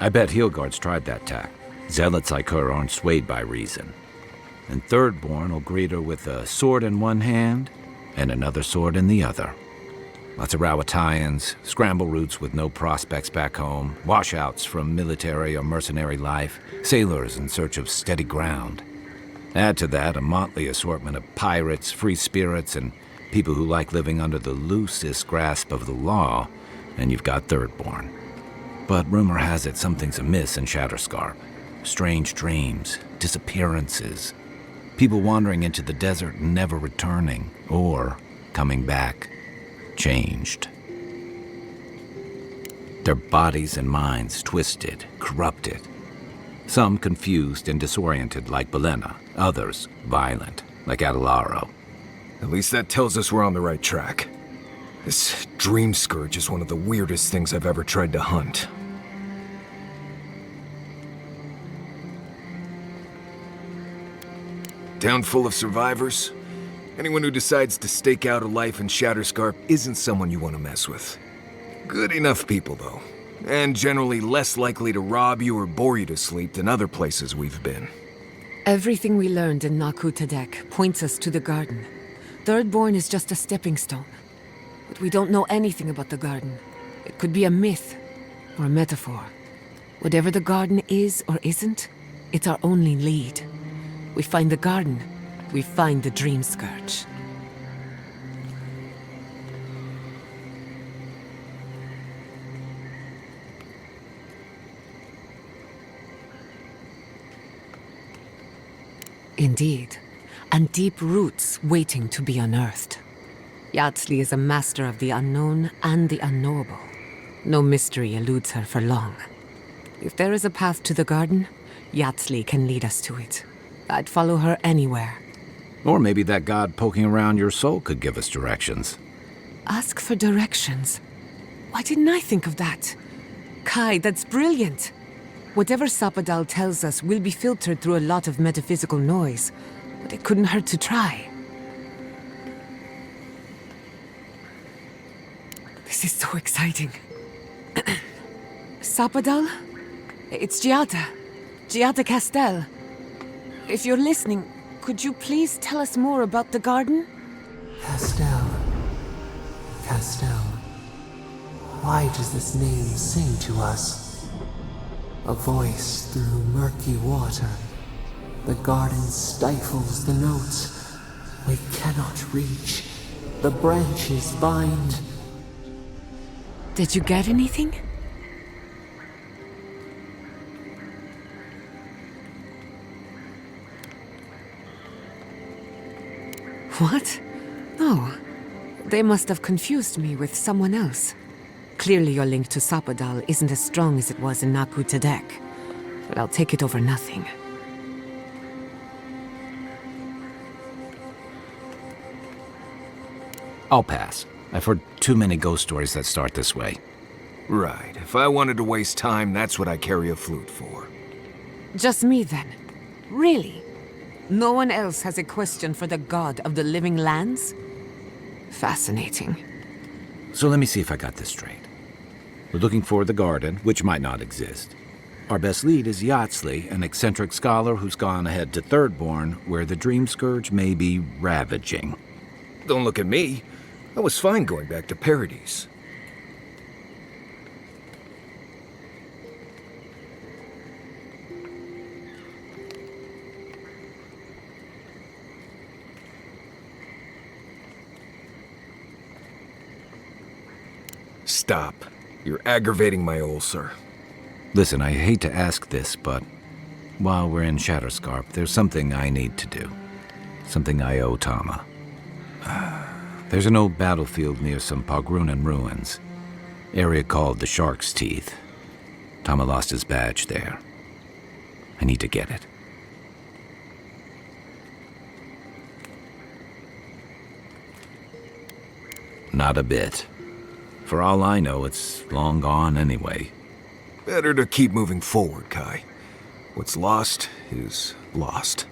S7: I bet Heelguard's tried that tack. Zealots like her aren't swayed by reason. And Thirdborn will greet her with a sword in one hand and another sword in the other. Lots of Rawatayans, scramble routes with no prospects back home, washouts from military or mercenary life, sailors in search of steady ground. Add to that a motley assortment of pirates, free spirits, and people who like living under the loosest grasp of the law, and you've got Thirdborn. But rumor has it something's amiss in Shatterscarp. Strange dreams, disappearances, people wandering into the desert and never returning, or coming back, changed. Their bodies and minds twisted, corrupted. Some confused and disoriented like Belena, others violent like Adelaro.
S12: At least that tells us we're on the right track. This Dream Scourge is one of the weirdest things I've ever tried to hunt. Town full of survivors. Anyone who decides to stake out a life in Shatterscarp isn't someone you want to mess with. Good enough people, though. And generally less likely to rob you or bore you to sleep than other places we've been.
S2: Everything we learned in Nakutadek points us to the garden. Thirdborn is just a stepping stone. But we don't know anything about the garden. It could be a myth or a metaphor. Whatever the garden is or isn't, it's our only lead. We find the garden, we find the Dream Scourge. Indeed, and deep roots waiting to be unearthed. Yatsley is a master of the unknown and the unknowable. No mystery eludes her for long. If there is a path to the garden, Yatsley can lead us to it. I'd follow her anywhere.
S7: Or maybe that god poking around your soul could give us directions.
S2: Ask for directions. Why didn't I think of that? Kai, that's brilliant. Whatever Sapadal tells us will be filtered through a lot of metaphysical noise, but it couldn't hurt to try. This is so exciting. Sapadal? It's Giada Castell. If you're listening, could you please tell us more about the garden?
S13: Castell. Why does this name sing to us? A voice through murky water. The garden stifles the notes. We cannot reach. The branches bind.
S2: Did you get anything? What? No. They must have confused me with someone else. Clearly your link to Sapadal isn't as strong as it was in Nakutadek, but I'll take it over nothing.
S7: I'll pass. I've heard too many ghost stories that start this way.
S12: Right. If I wanted to waste time, that's what I carry a flute for.
S2: Just me then. Really? No one else has a question for the god of the living lands? Fascinating.
S7: So let me see if I got this straight. We're looking for the garden, which might not exist. Our best lead is Yatsley, an eccentric scholar who's gone ahead to Thirdborn, where the Dream Scourge may be ravaging.
S12: Don't look at me. I was fine going back to Paradise. Stop. You're aggravating my ulcer.
S7: Listen, I hate to ask this, but While we're in Shatterscarp, there's something I need to do. Something I owe Tama. There's an old battlefield near some Pogrunan ruins. Area called the Shark's Teeth. Tama lost his badge there. I need to get it. Not a bit. For all I know, it's long gone anyway.
S12: Better to keep moving forward, Kai. What's lost is lost.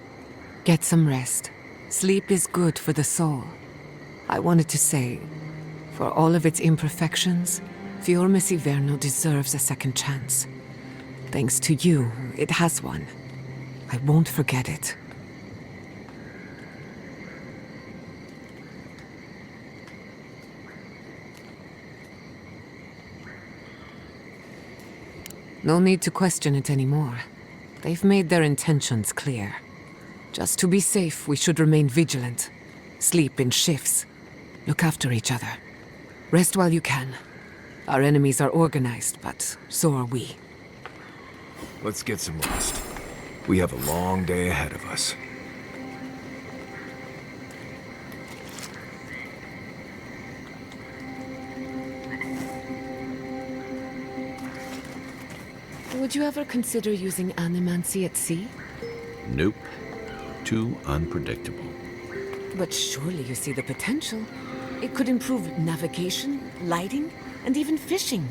S2: Get some rest. Sleep is good for the soul. I wanted to say, for all of its imperfections, Fior Iverno deserves a second chance. Thanks to you, it has one. I won't forget it. No need to question it anymore. They've made their intentions clear. Just to be safe, we should remain vigilant. Sleep in shifts. Look after each other. Rest while you can. Our enemies are organized, but so are we.
S12: Let's get some rest. We have a long day ahead of us.
S2: Would you ever consider using animancy at sea?
S7: Nope. Too unpredictable.
S2: But surely you see the potential. It could improve navigation, lighting, and even fishing.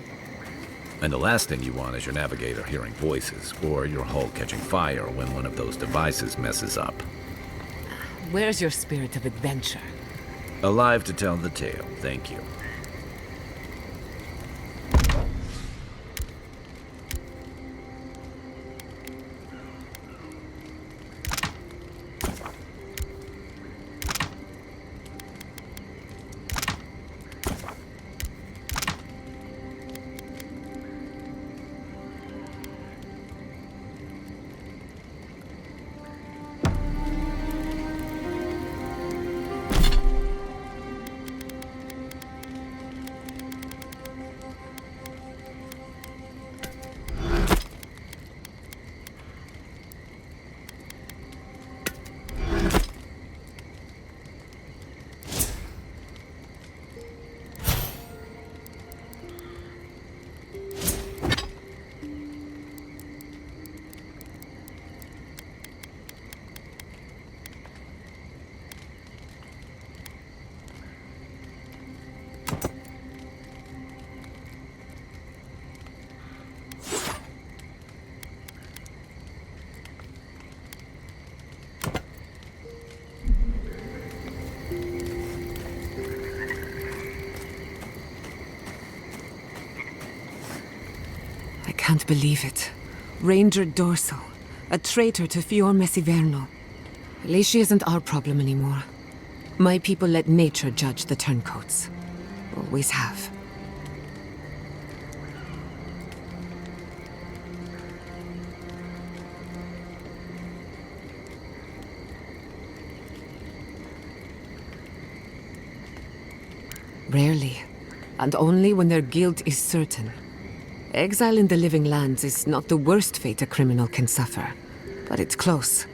S7: And the last thing you want is your navigator hearing voices, or your hull catching fire when one of those devices messes up.
S2: Where's your spirit of adventure?
S7: Alive to tell the tale, thank you.
S2: Can't believe it. Ranger Dorso, a traitor to Fior Iverno. At least she isn't our problem anymore. My people let nature judge the turncoats. Always have. Rarely, and only when their guilt is certain. Exile in the living lands is not the worst fate a criminal can suffer, but it's close,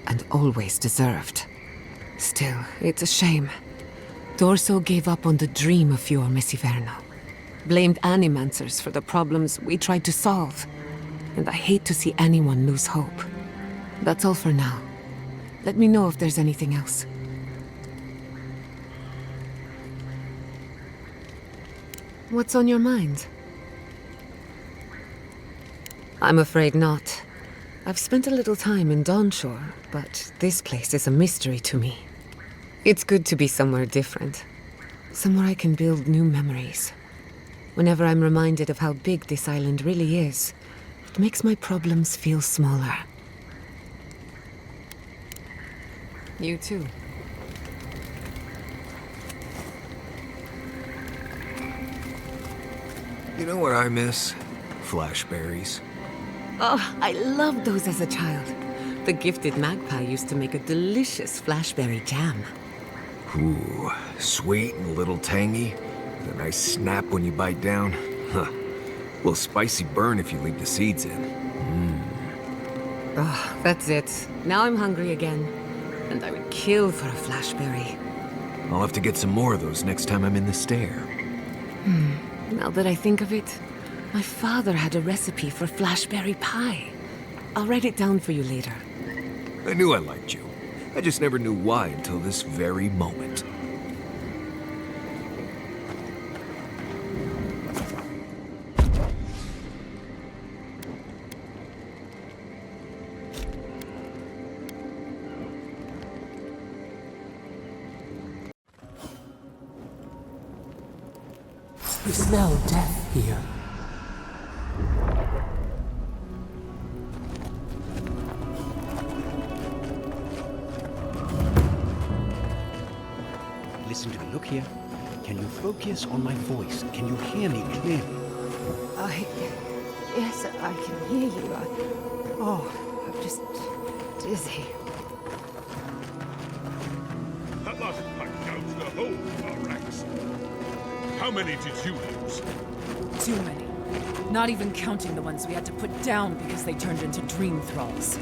S2: and always deserved. Still, it's a shame. Dorso gave up on the dream of Fior Iverno, blamed animancers for the problems we tried to solve, and I hate to see anyone lose hope. That's all for now. Let me know if there's anything else. What's on your mind? I'm afraid not. I've spent a little time in Dawnshore, but this place is a mystery to me. It's good to be somewhere different. Somewhere I can build new memories. Whenever I'm reminded of how big this island really is, it makes my problems feel smaller. You too.
S12: You know what I miss? Flashberries.
S2: Oh, I loved those as a child. The gifted magpie used to make a delicious flashberry jam.
S12: Ooh, sweet and a little tangy, with a nice snap when you bite down. Huh. A little spicy burn if you leave the seeds in.
S2: Oh, that's it. Now I'm hungry again. And I would kill for a flashberry.
S12: I'll have to get some more of those next time I'm in the stair.
S2: Now that I think of it, my father had a recipe for flashberry pie. I'll write it down for you later.
S12: I knew I liked you. I just never knew why until this very moment.
S15: You smell death here.
S21: Listen to me. Look here. Can you focus on my voice? Can you hear me clearly?
S18: Yes, I can hear you. I'm just dizzy.
S22: That last pack counts the whole of our ranks. How many did you lose?
S1: Too many. Not even counting the ones we had to put down because they turned into dream thralls.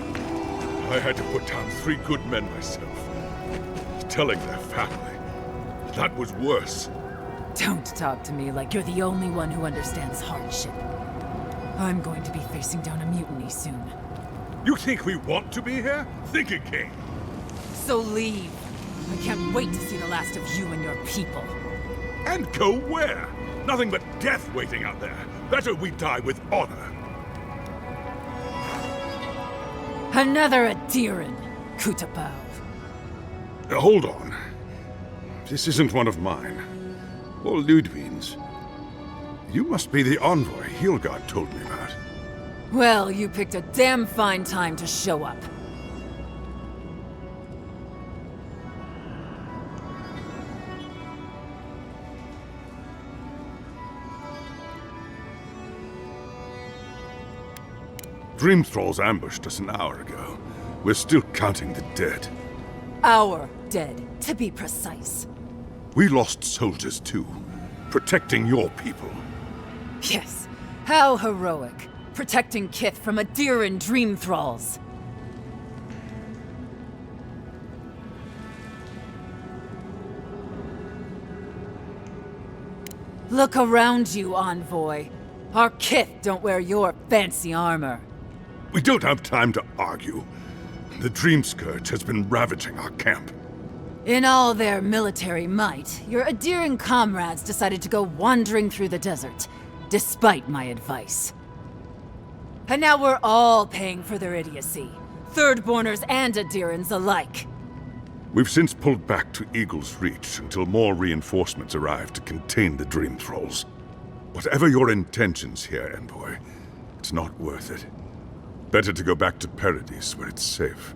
S22: I had to put down 3 good men myself. Telling their family. That was worse.
S1: Don't talk to me like you're the only one who understands hardship. I'm going to be facing down a mutiny soon.
S22: You think we want to be here? Think again.
S1: So leave. I can't wait to see the last of you and your people.
S22: And go where? Nothing but death waiting out there. Better we die with honor.
S1: Another Adiran, Kutapau.
S22: Hold on. This isn't one of mine. Or Lodwyn's. You must be the envoy Hylak told me about.
S1: Well, you picked a damn fine time to show up.
S22: Dream Thralls ambushed us an hour ago. We're still counting the dead.
S1: Our dead, to be precise.
S22: We lost soldiers too, protecting your people.
S1: Yes, how heroic. Protecting Kith from Adiran dream thralls. Look around you, envoy. Our Kith don't wear your fancy armor.
S22: We don't have time to argue. The Dream Scourge has been ravaging our camp.
S1: In all their military might, your Adiran comrades decided to go wandering through the desert, despite my advice. And now we're all paying for their idiocy. Thirdborners and Adirans alike.
S22: We've since pulled back to Eagle's Reach until more reinforcements arrive to contain the Dream Thralls. Whatever your intentions here, Envoy, it's not worth it. Better to go back to Paradise where it's safe.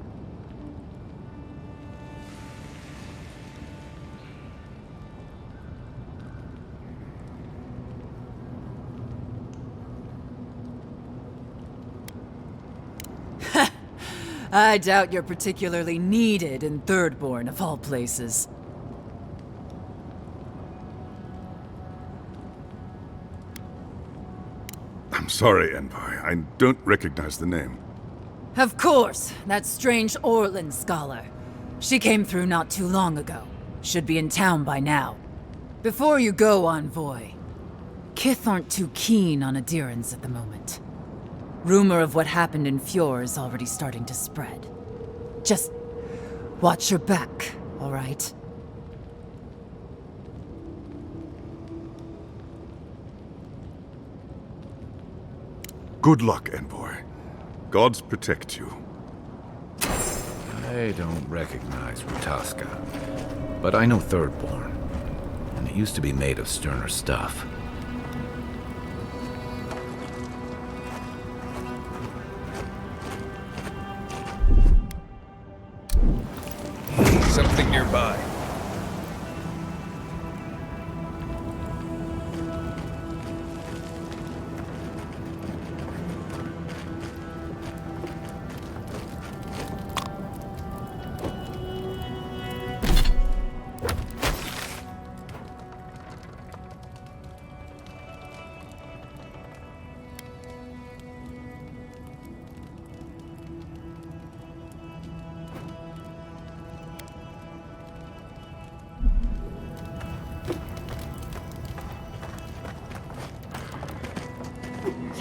S1: I doubt you're particularly needed in Thirdborn, of all places.
S22: I'm sorry, Envoy. I don't recognize the name.
S1: Of course, that strange Erlinn scholar. She came through not too long ago. Should be in town by now. Before you go, envoy, Kith aren't too keen on Adirans at the moment. Rumor of what happened in Fior is already starting to spread. Just watch your back, all right?
S22: Good luck, Envoy. Gods protect you.
S7: I don't recognize Rutaska, but I know Thirdborn, and it used to be made of sterner stuff.
S12: Something nearby.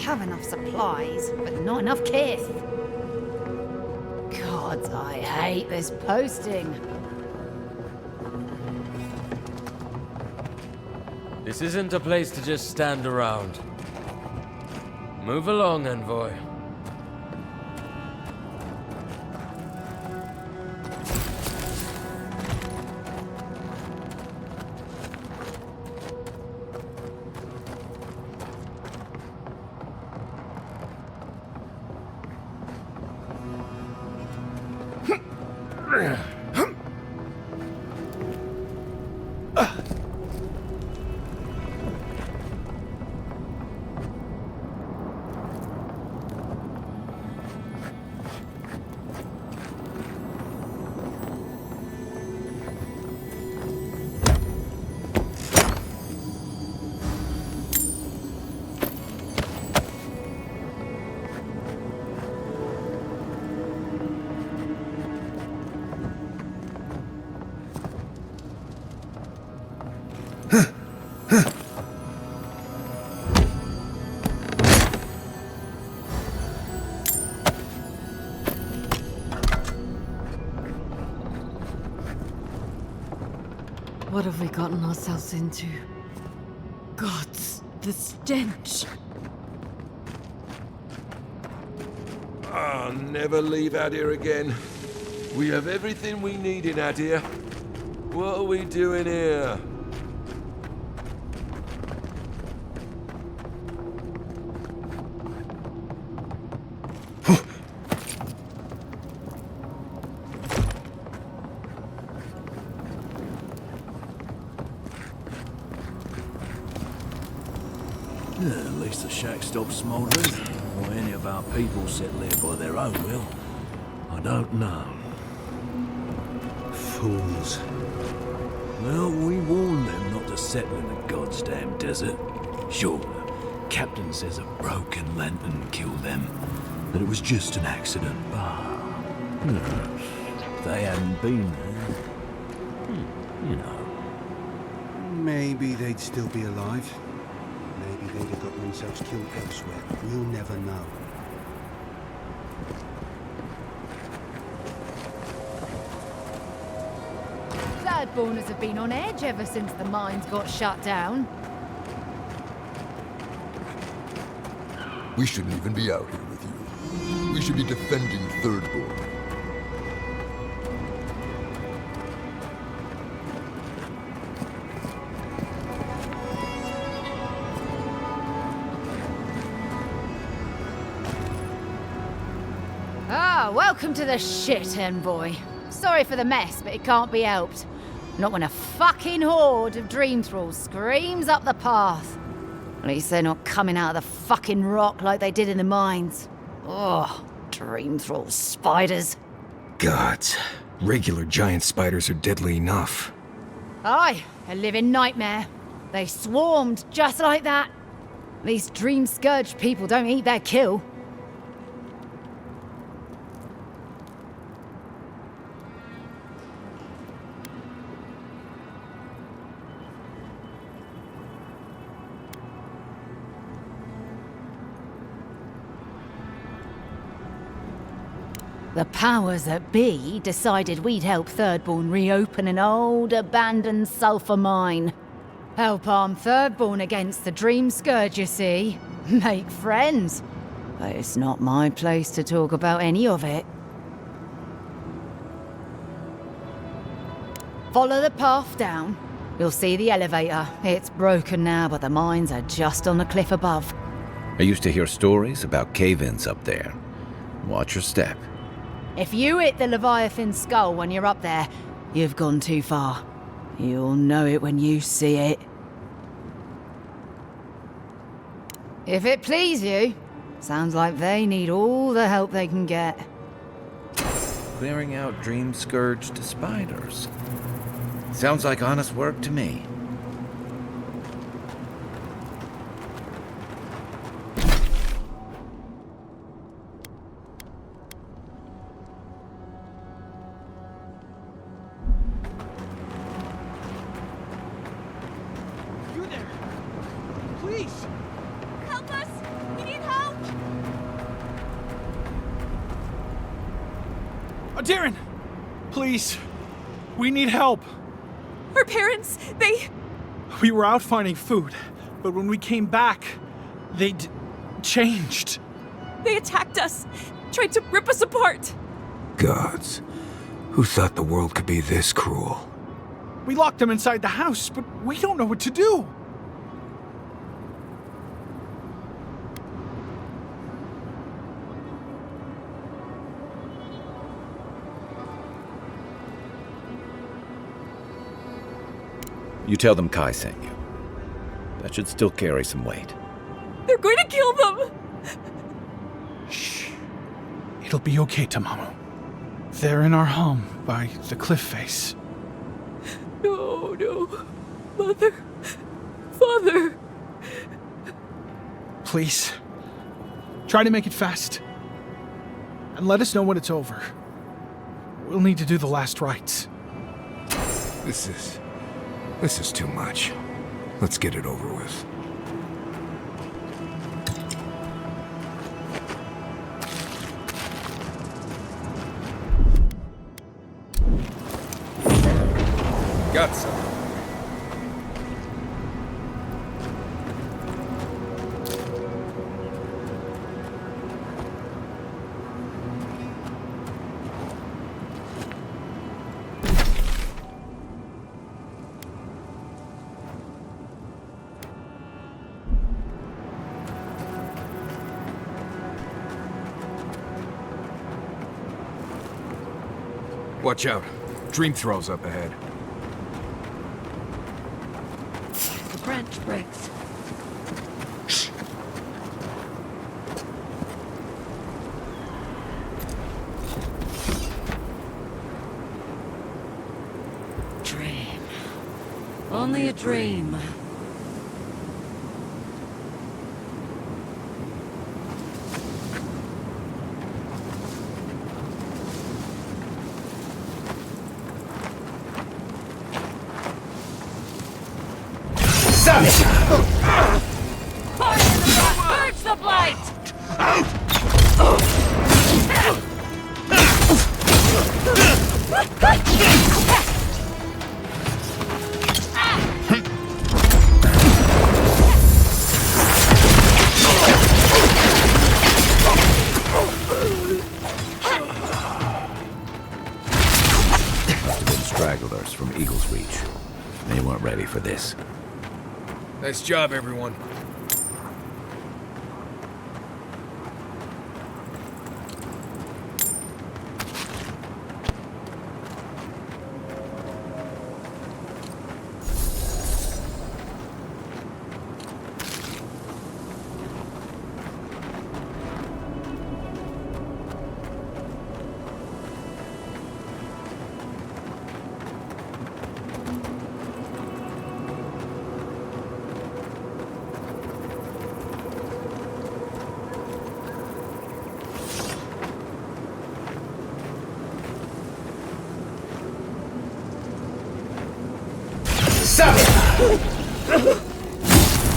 S18: have enough supplies, but not enough kith. God, I hate this posting.
S6: This isn't a place to just stand around. Move along, envoy.
S2: What have we gotten ourselves into? Gods, the stench!
S8: I'll never leave out here again. We have everything we need in out here. What are we doing here?
S23: At least the shack stopped smouldering, or any of our people settle there by their own will. I don't know.
S13: Fools.
S23: Well, we warned them not to settle in the goddamn desert. Sure, the captain says a broken lantern killed them, that it was just an accident, but... if they hadn't been there, you know.
S13: Maybe they'd still be alive. Maybe they'd have got themselves killed elsewhere. We'll never know.
S18: Thirdborners have been on edge ever since the mines got shut down.
S24: We shouldn't even be out here with you. We should be defending Thirdborn.
S18: Welcome to the shit, envoy. Sorry for the mess, but it can't be helped. Not when a fucking horde of dream thralls screams up the path. At least they're not coming out of the fucking rock like they did in the mines. Oh, dream thrall spiders.
S12: Gods, regular giant spiders are deadly enough.
S18: Aye, a living nightmare. They swarmed just like that. At least dream scourge people don't eat their kill. The powers that be decided we'd help Thirdborn reopen an old, abandoned sulfur mine. Help arm Thirdborn against the Dream Scourge, you see. Make friends. But it's not my place to talk about any of it. Follow the path down. You'll see the elevator. It's broken now, but the mines are just on the cliff above.
S7: I used to hear stories about cave-ins up there. Watch your step.
S18: If you hit the Leviathan skull when you're up there, you've gone too far. You'll know it when you see it. If it please you, sounds like they need all the help they can get.
S7: Clearing out dream-scourged spiders. Sounds like honest work to me.
S25: You there! Please! Help us! We need help!
S15: Darren! Please. We need help.
S4: Our parents, they...
S15: We were out finding food, but when we came back, they changed.
S4: They attacked us, tried to rip us apart.
S12: Gods. Who thought the world could be this cruel?
S15: We locked them inside the house, but we don't know what to do.
S7: You tell them Kai sent you. That should still carry some weight.
S4: They're going to kill them!
S15: Shh. It'll be okay, Tamamu. They're in our home by the cliff face.
S4: No, no. Mother. Father.
S15: Please. Try to make it fast. And let us know when it's over. We'll need to do the last rites.
S12: This is too much. Let's get it over with. Got some. Watch out. Dream Thrall's up ahead.
S5: The branch breaks.
S4: Dream. Only a dream.
S18: Purge the blight!
S7: Must have been stragglers from Eagle's Reach. They weren't ready for this.
S12: Nice job, everyone.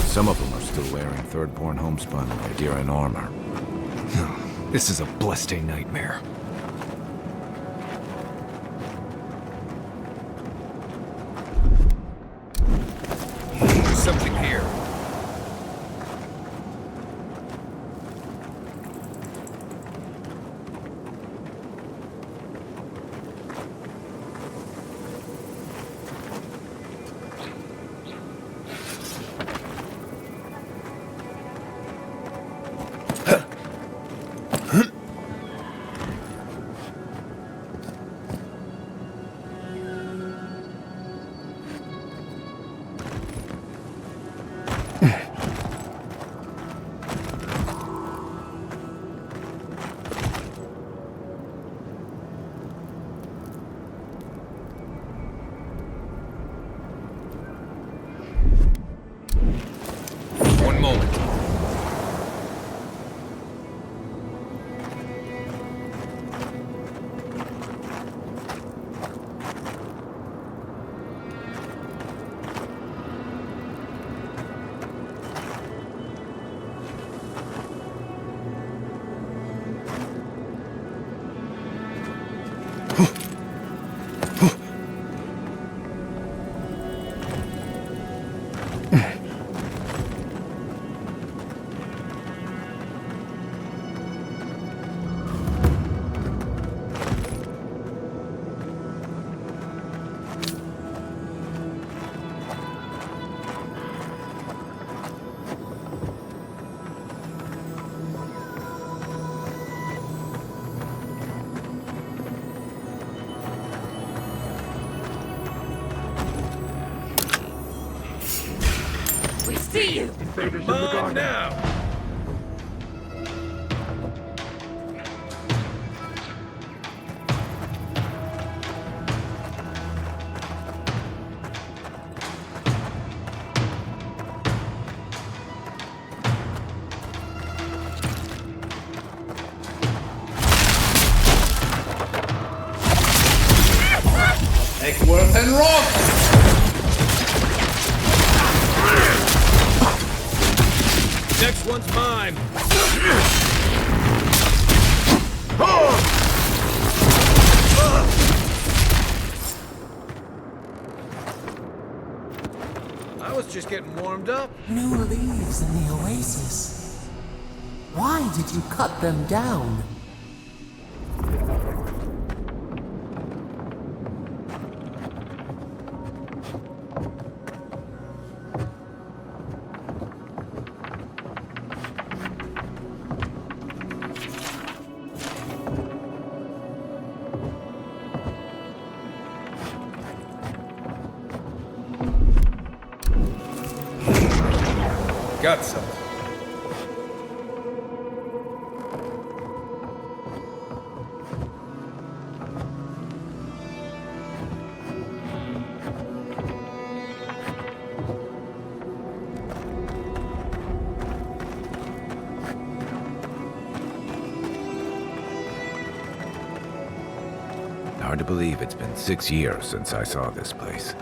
S7: Some of them are still wearing Third-born homespun Idarian armor.
S12: This is a blessed nightmare. There's something here.
S4: see you!
S7: Come on now!
S9: Eckworth and Rock!
S7: Next one's mine! I was just getting warmed up.
S10: New leaves in the oasis. Why did you cut them down?
S12: Got some.
S7: Hard to believe it's been 6 years since I saw this place.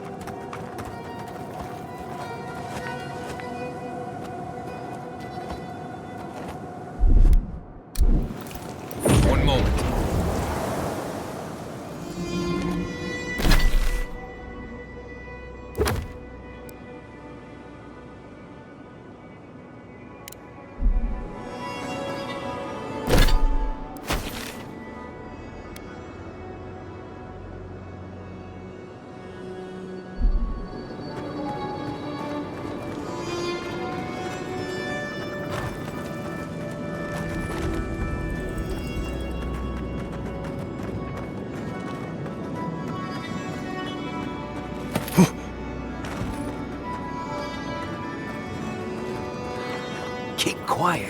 S12: One moment. Keep quiet.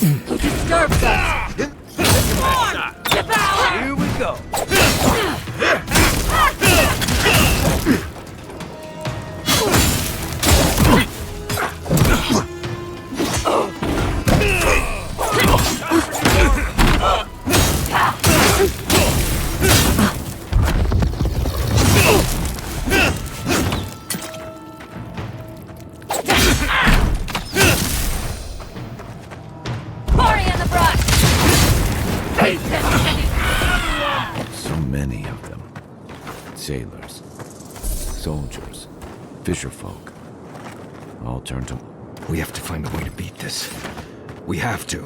S4: He disturbs us! Come on! Devour!
S12: Here we go.
S4: Party in the brush!
S7: So many of them. Sailors, soldiers, fisherfolk. All turned to...
S12: We have to find a way to beat this. We have to.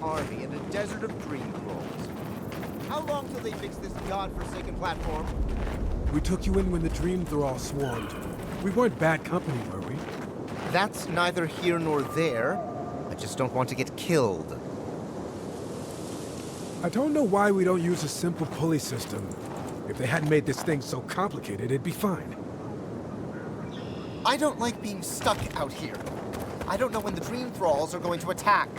S14: Army in a desert of dream thralls. How long till they fix this godforsaken platform?
S15: We took you in when the dream thrall swarmed. We weren't bad company, were we?
S14: That's neither here nor there. I just don't want to get killed.
S15: I don't know why we don't use a simple pulley system. If they hadn't made this thing so complicated, it'd be fine.
S14: I don't like being stuck out here. I don't know when the dream thralls are going to attack.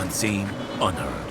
S11: Unseen, unheard.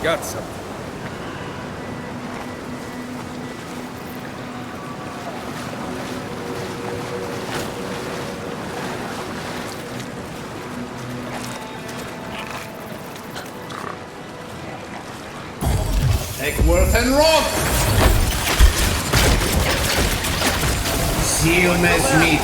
S12: Got something.
S9: Eckworth and Rock! Sealness meet.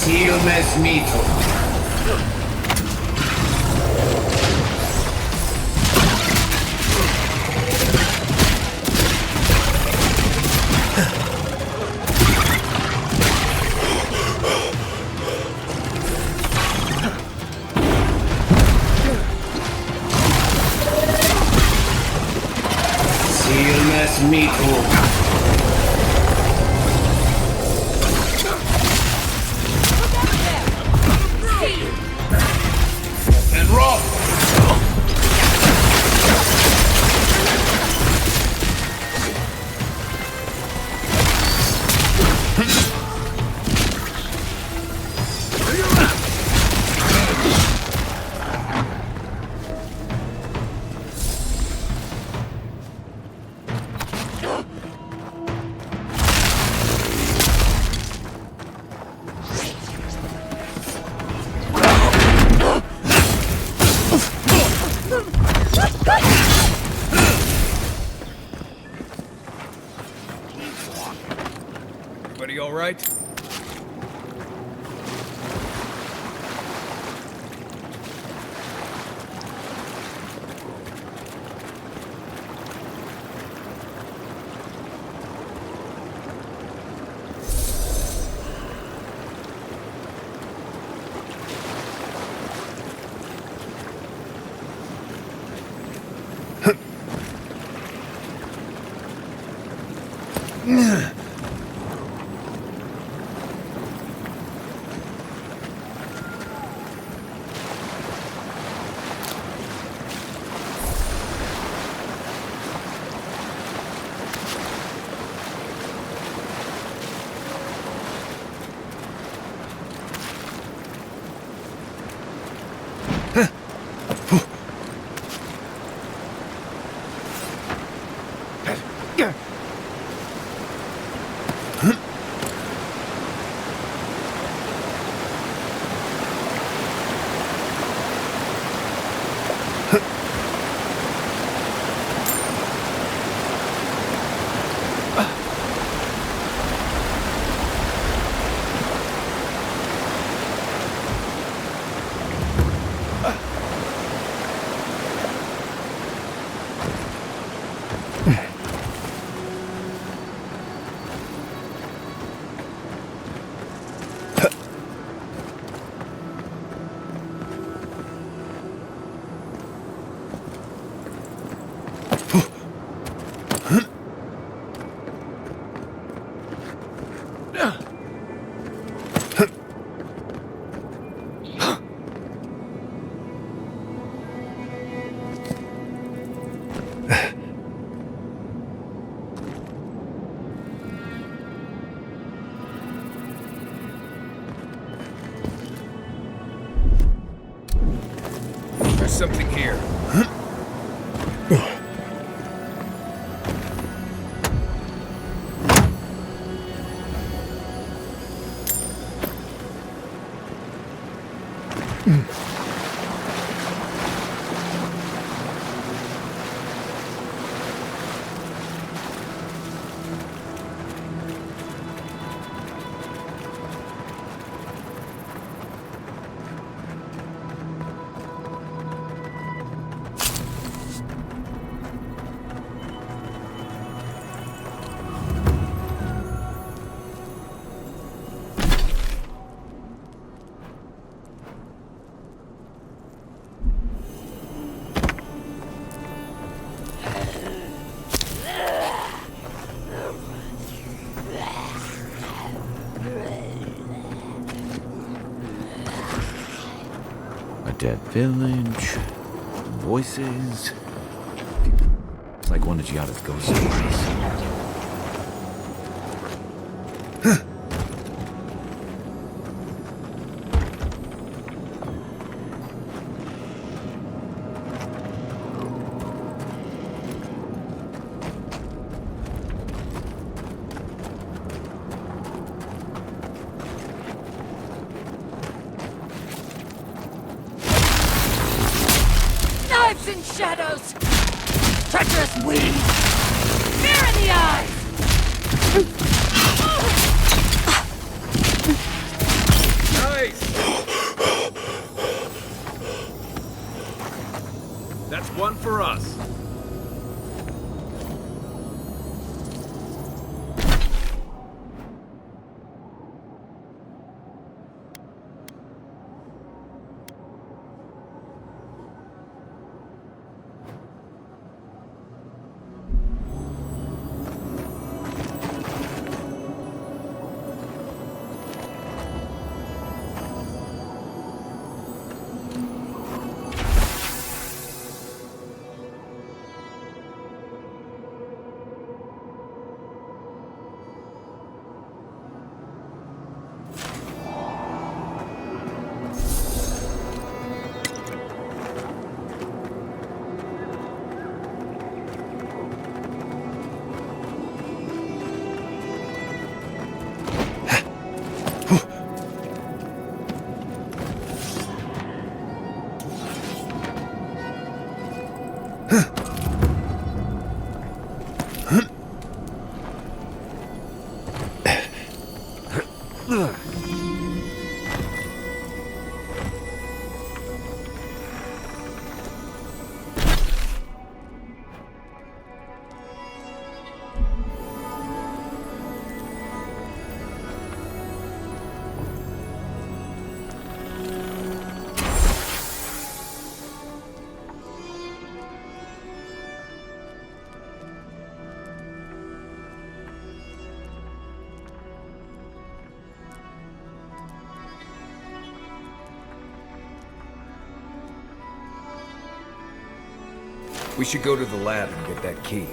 S9: Sealness meet. Sealness meet.
S12: Everybody all right? There's something here.
S7: Dead village, voices. It's like one of Giada's ghost stories.
S5: In shadows! Treacherous weeds! Fear in the eyes!
S12: Nice! That's one for us. We should go to the lab and get that key.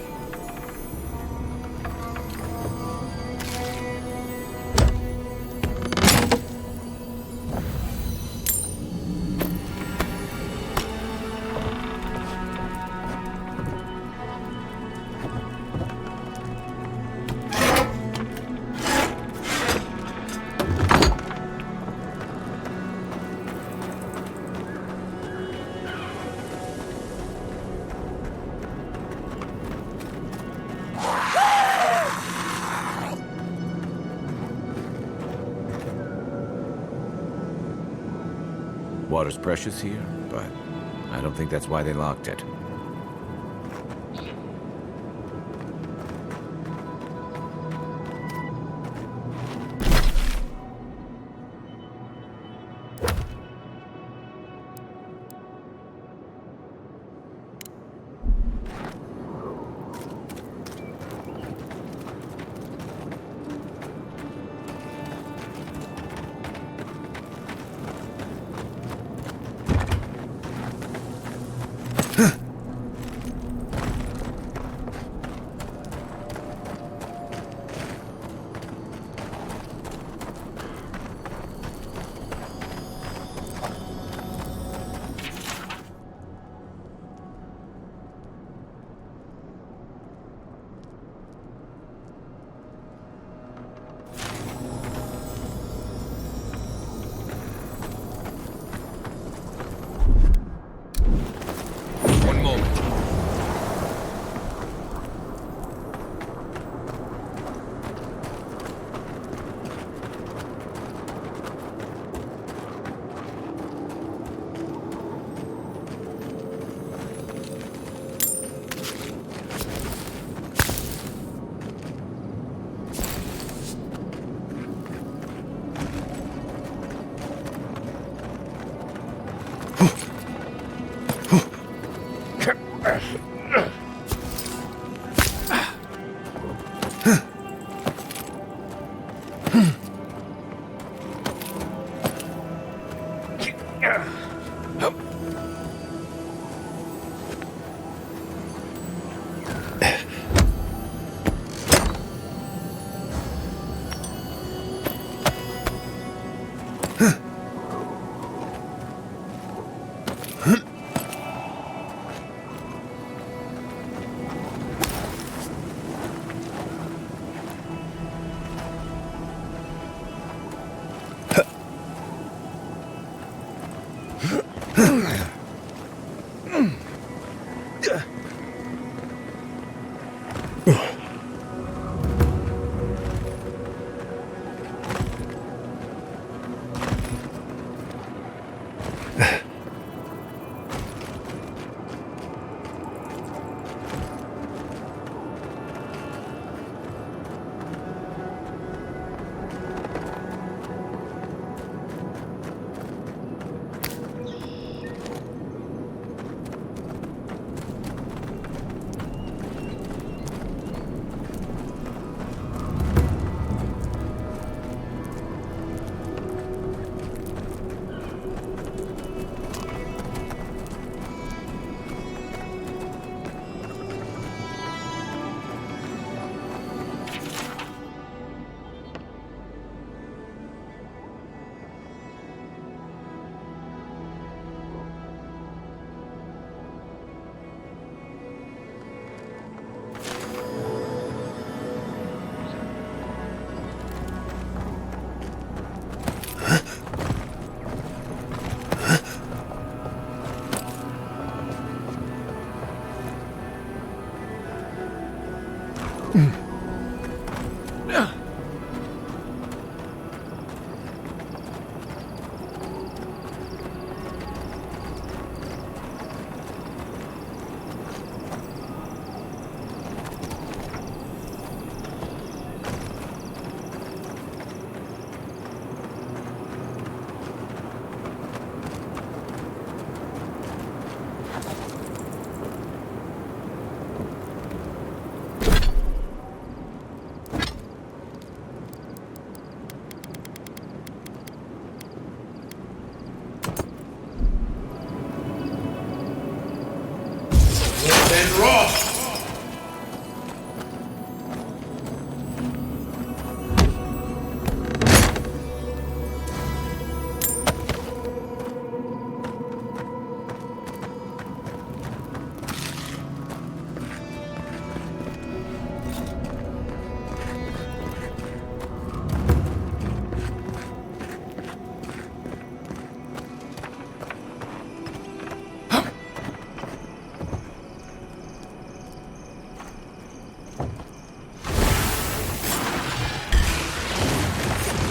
S7: Water's precious here, but I don't think that's why they locked it.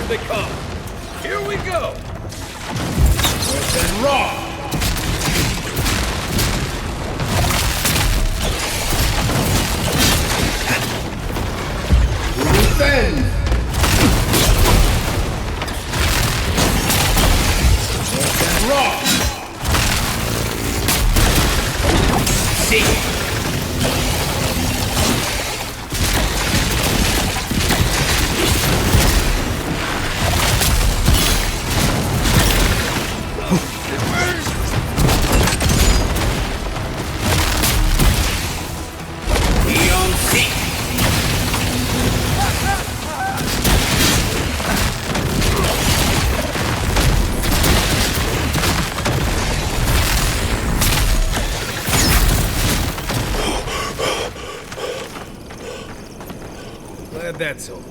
S7: they come. Here we go!
S9: Earth and rock! Defend! Earth and rock! Seek!
S12: Glad that's over.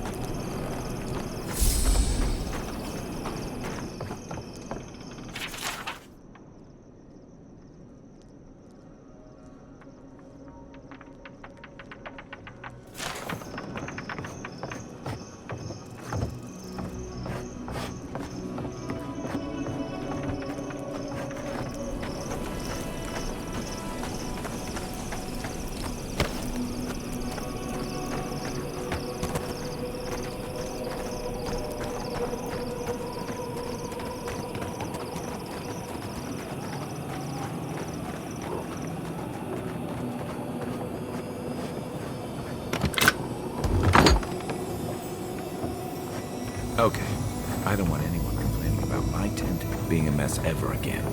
S7: Okay. I don't want anyone complaining about my tent being a mess ever again.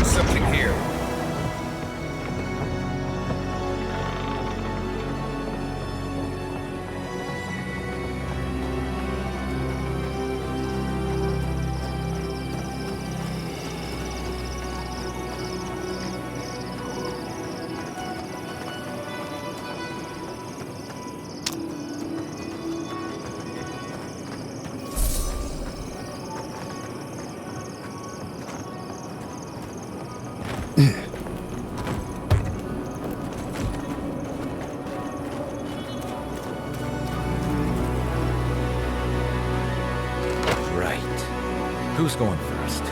S12: Something here.
S7: Who's going first?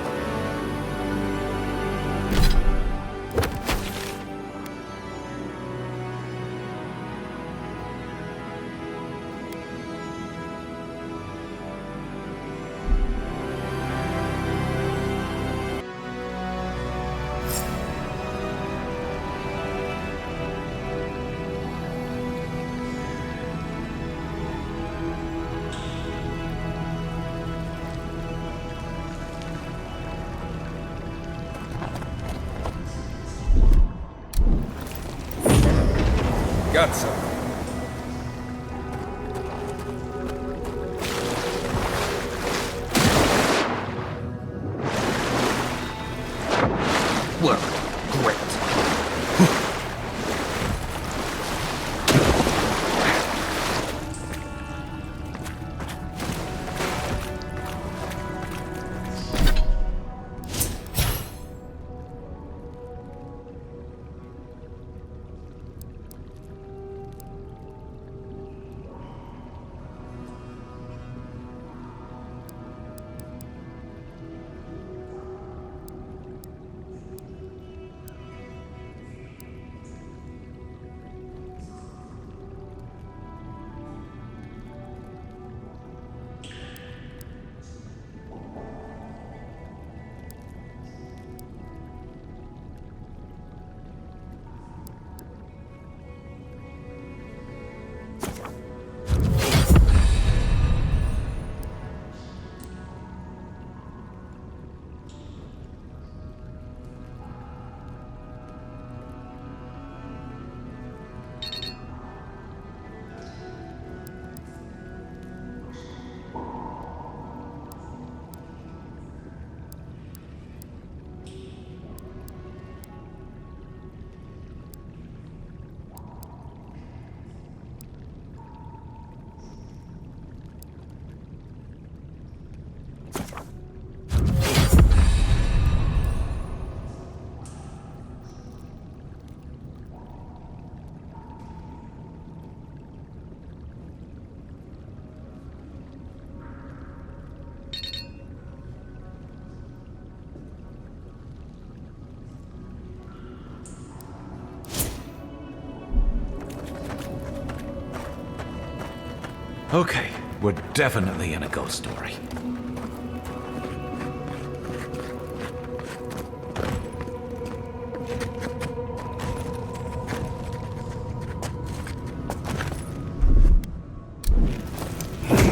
S11: Okay, we're definitely in a ghost story.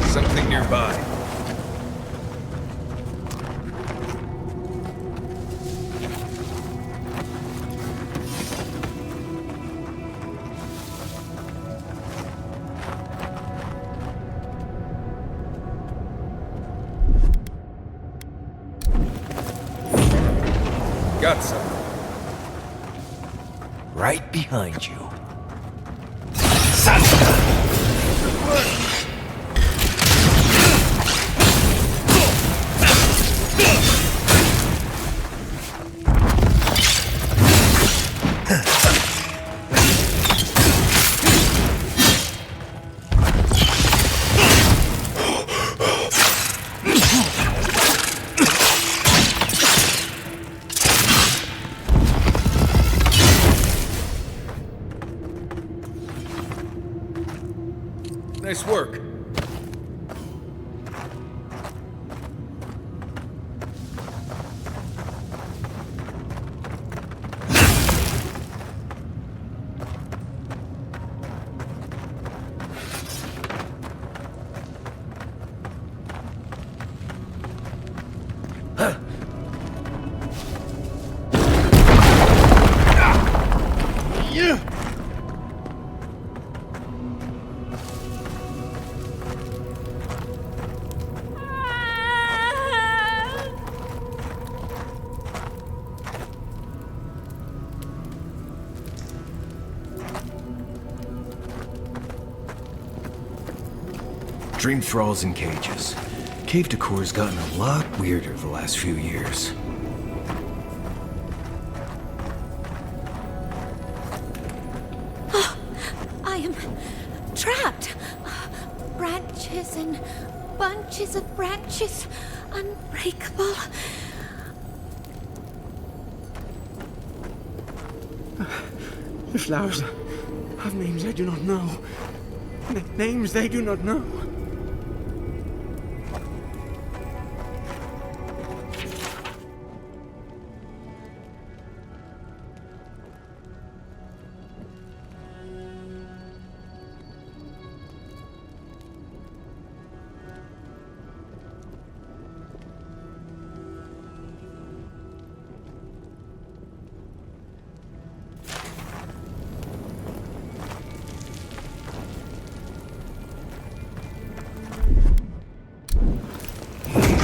S12: Something nearby. Got some.
S11: Right behind you.
S12: Nice work. Dream thralls in cages. Cave decor's gotten a lot weirder the last few years.
S16: Oh, I am trapped. Branches and bunches of branches, unbreakable.
S13: The flowers have names I do not know. Names they do not know.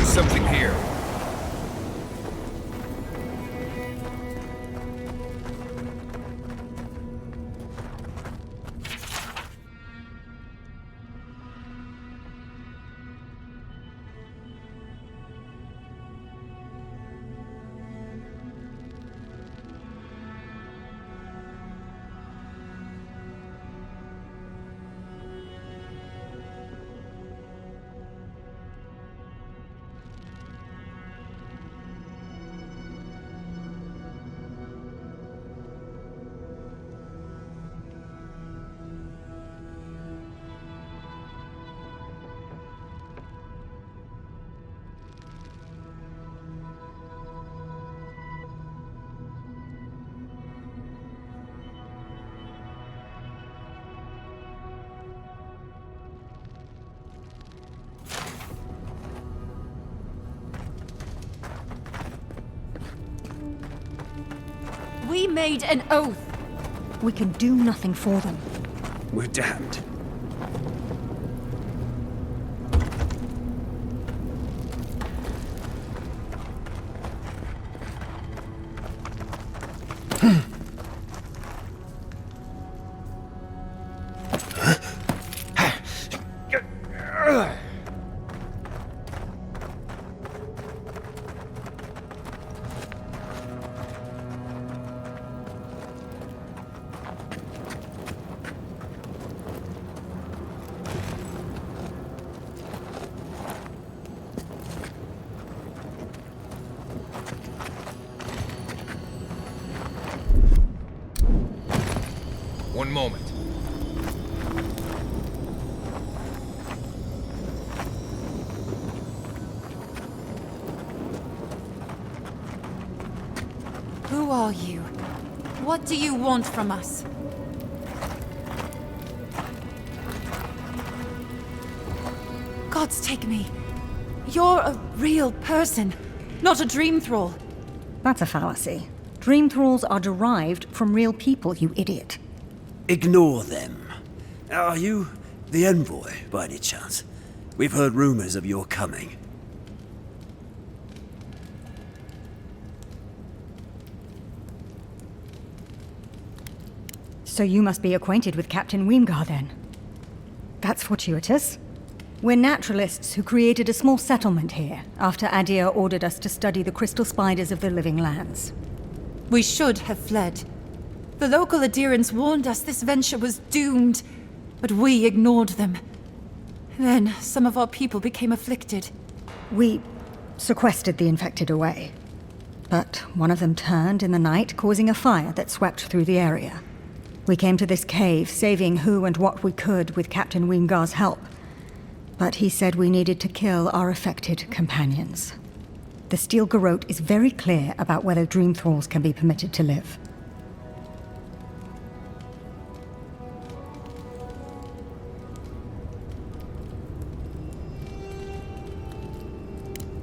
S12: Something here.
S4: We made an oath.
S17: We can do nothing for them.
S11: We're damned.
S12: One moment.
S4: are you? What do you want from us? Gods take me. You're a real person, not a dream thrall.
S17: That's a fallacy. Dream thralls are derived from real people, you idiot.
S11: Ignore them. Are you the envoy, by any chance? We've heard rumors of your coming.
S17: So you must be acquainted with Captain Wymgar, then. That's fortuitous. We're naturalists who created a small settlement here after Adir ordered us to study the crystal spiders of the living lands.
S4: We should have fled. The local adherents warned us this venture was doomed, but we ignored them. Then some of our people became afflicted.
S17: We sequestered the infected away. But one of them turned in the night, causing a fire that swept through the area. We came to this cave, saving who and what we could with Captain Wymgar's help. But he said we needed to kill our affected companions. The Steel Garrote is very clear about whether Dream Thralls can be permitted to live.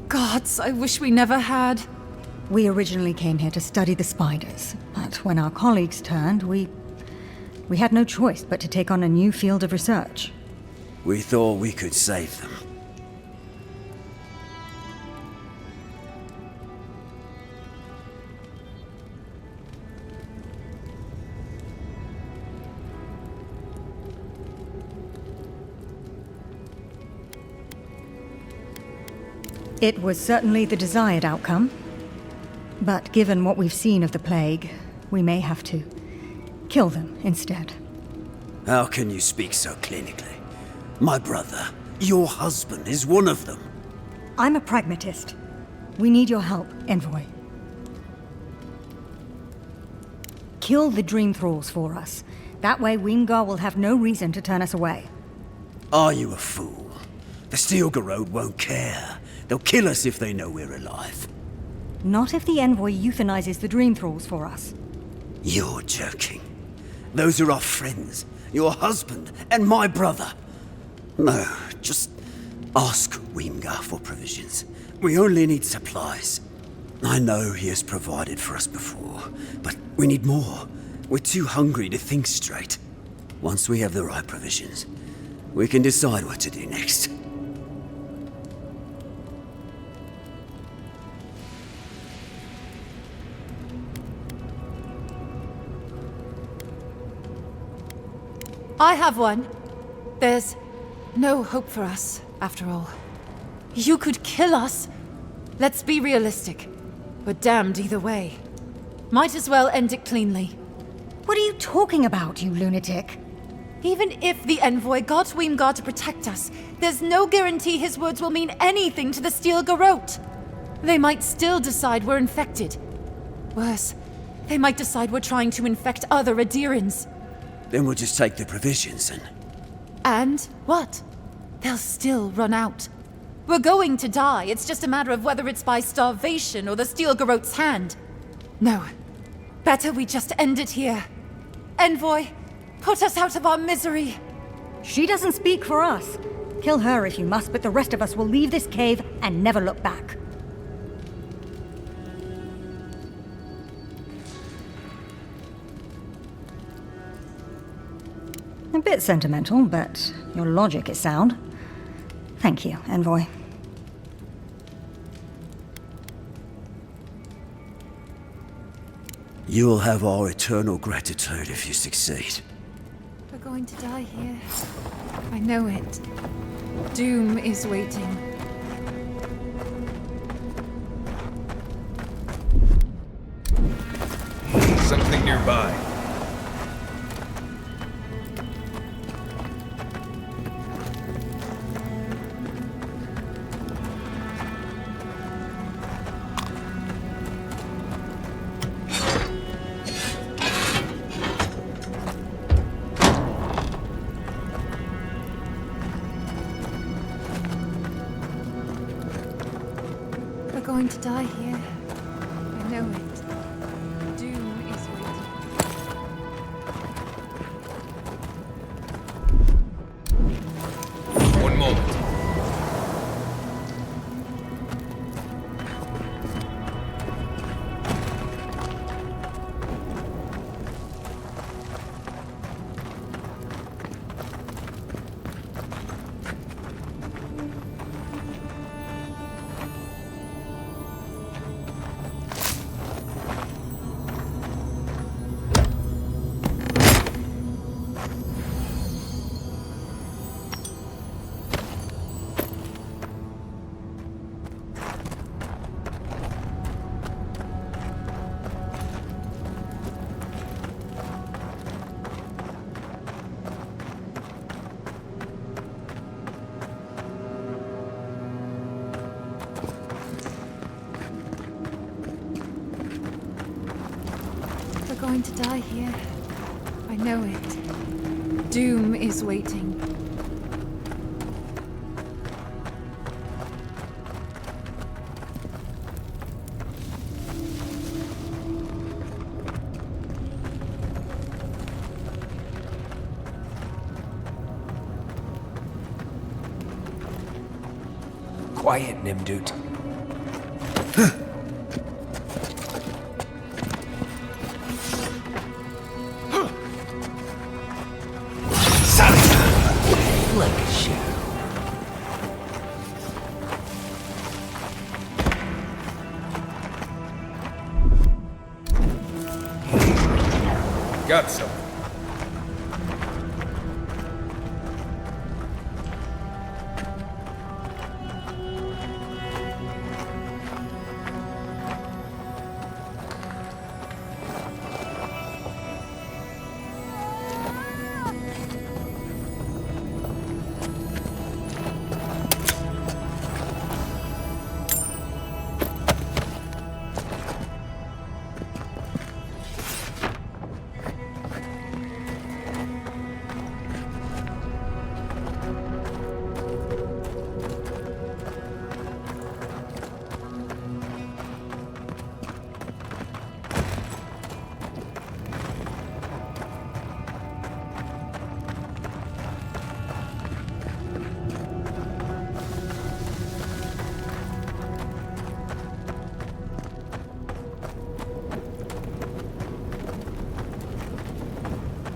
S4: Gods, I wish we never had.
S17: We originally came here to study the spiders, but when our colleagues turned, we had no choice but to take on a new field of research.
S11: We thought we could save them.
S17: It was certainly the desired outcome. But given what we've seen of the plague, we may have to kill them instead.
S11: How can you speak so clinically? My brother, your husband, is one of them.
S17: I'm a pragmatist. We need your help, Envoy. Kill the Dream Thralls for us. That way Wymgar will have no reason to turn us away.
S11: Are you a fool? The Steel Garrote won't care. They'll kill us if they know we're alive.
S17: Not if the Envoy euthanizes the Dream Thralls for us.
S11: You're joking. Those are our friends, your husband, and my brother. No, just ask Wymgar for provisions. We only need supplies. I know he has provided for us before, but we need more. We're too hungry to think straight. Once we have the right provisions, we can decide what to do next.
S4: I have one. There's no hope for us, after all. You could kill us. Let's be realistic. We're damned either way. Might as well end it cleanly.
S17: What are you talking about, you lunatic?
S4: Even if the Envoy got Wymgar to protect us, there's no guarantee his words will mean anything to the Steel Garrote. They might still decide we're infected. Worse, they might decide we're trying to infect other adherents.
S11: Then we'll just take the provisions and...
S4: And what? They'll still run out. We're going to die. It's just a matter of whether it's by starvation or the Steel Garrote's hand. No. Better we just end it here. Envoy, put us out of our misery.
S17: She doesn't speak for us. Kill her if you must, but the rest of us will leave this cave and never look back. A bit sentimental, but your logic is sound. Thank you, Envoy.
S11: You'll have our eternal gratitude if you succeed.
S4: We're going to die here. I know it. Doom is waiting.
S12: Something nearby.
S4: We're going to die here. I know it. Doom going to die here. I know it. Doom is waiting.
S3: Quiet, Nimdut. Like a shadow.
S12: Got some.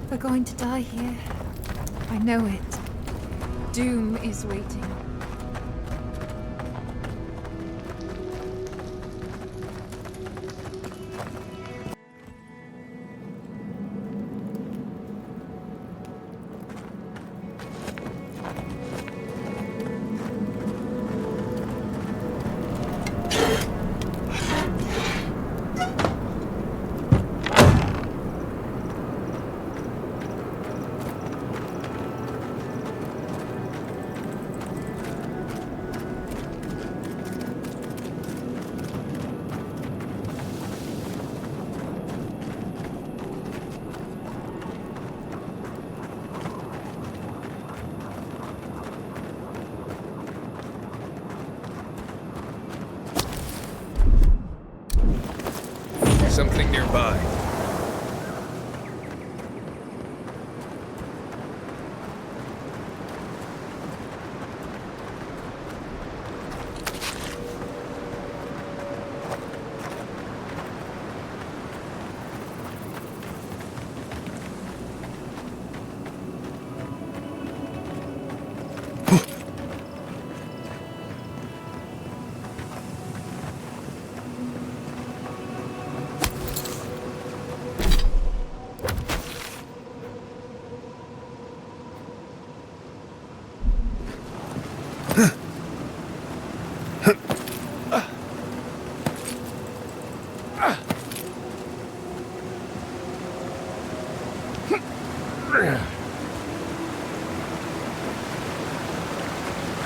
S4: We're going to die here. I know it. Doom is waiting.
S12: Something nearby.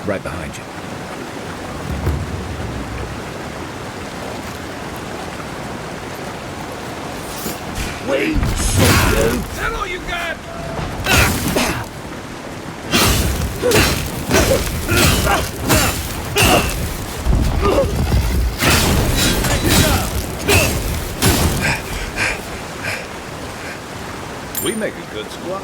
S7: Right behind you.
S9: Wait, Shadow!
S12: Is that all you got?
S7: We make a good squad.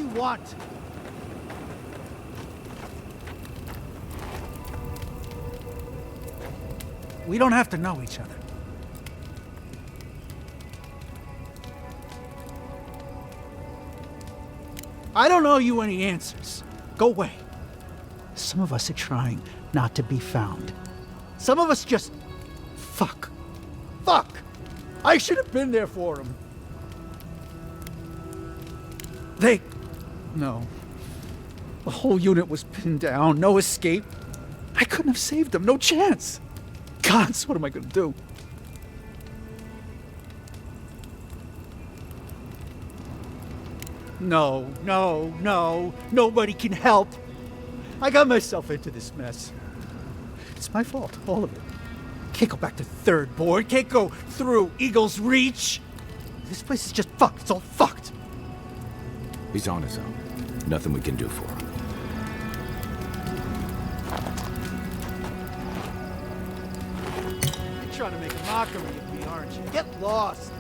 S15: do you want? We don't have to know each other. I don't owe you any answers. Go away. Some of us are trying not to be found. Some of us just... Fuck. Fuck! I should have been there for them. No. The whole unit was pinned down, no escape. I couldn't have saved them, no chance. Gods, what am I gonna do? No. Nobody can help. I got myself into this mess. It's my fault, all of it. Can't go back to Third Board, can't go through Eagle's Reach. This place is just fucked, it's all fucked.
S7: He's on his own. Nothing we can do for him.
S15: You're trying to make a mockery of me, aren't you? Get lost.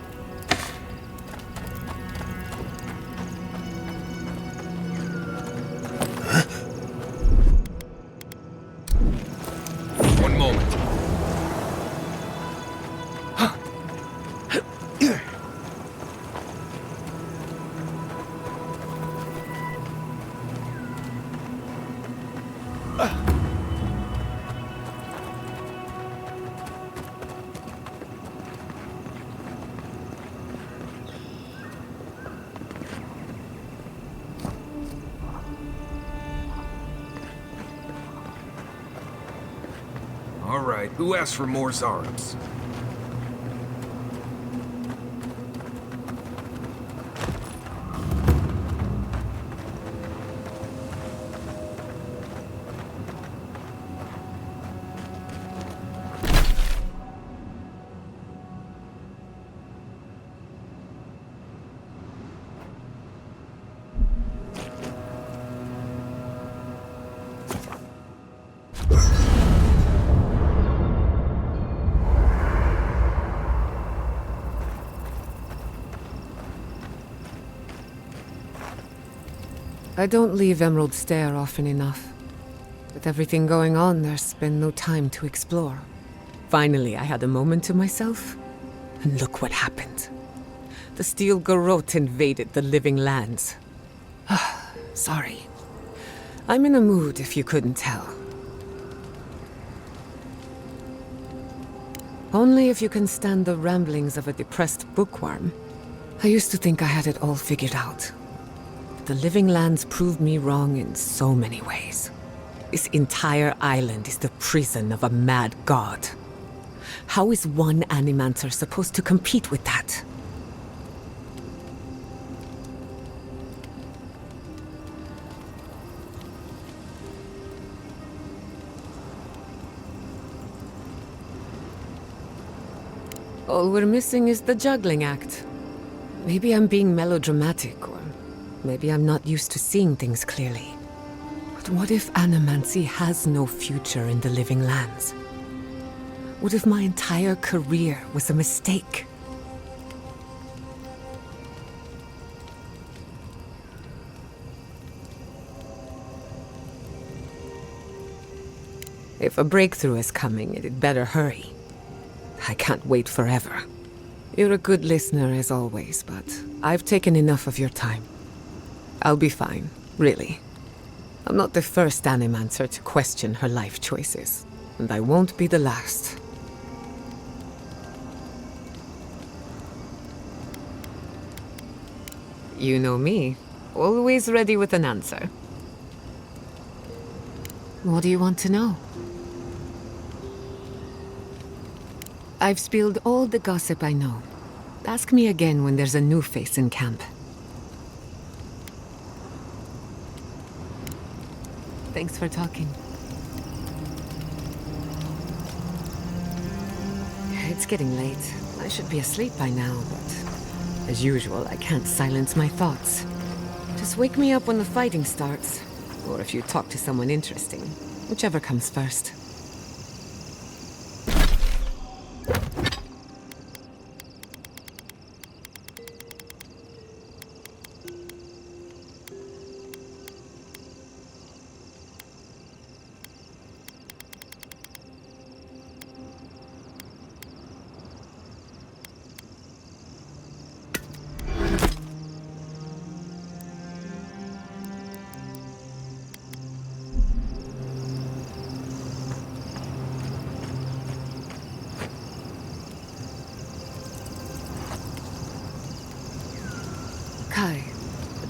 S12: One moment. All right, who asked for more Zarms?
S2: I don't leave Emerald Stair often enough. With everything going on, there's been no time to explore. Finally, I had a moment to myself, and look what happened. The Steel Garrote invaded the Living Lands. Sorry. I'm in a mood, if you couldn't tell. Only if you can stand the ramblings of a depressed bookworm. I used to think I had it all figured out. The Living Lands proved me wrong in so many ways. This entire island is the prison of a mad god. How is one Animancer supposed to compete with that? All we're missing is the juggling act. Maybe I'm being melodramatic, or maybe I'm not used to seeing things clearly. But what if Animancy has no future in the Living Lands? What if my entire career was a mistake? If a breakthrough is coming, it'd better hurry. I can't wait forever. You're a good listener as always, but I've taken enough of your time. I'll be fine, really. I'm not the first Animancer to question her life choices, and I won't be the last. You know me, always ready with an answer. What do you want to know? I've spilled all the gossip I know. Ask me again when there's a new face in camp. Thanks for talking. It's getting late. I should be asleep by now, but as usual, I can't silence my thoughts. Just wake me up when the fighting starts, or if you talk to someone interesting, whichever comes first.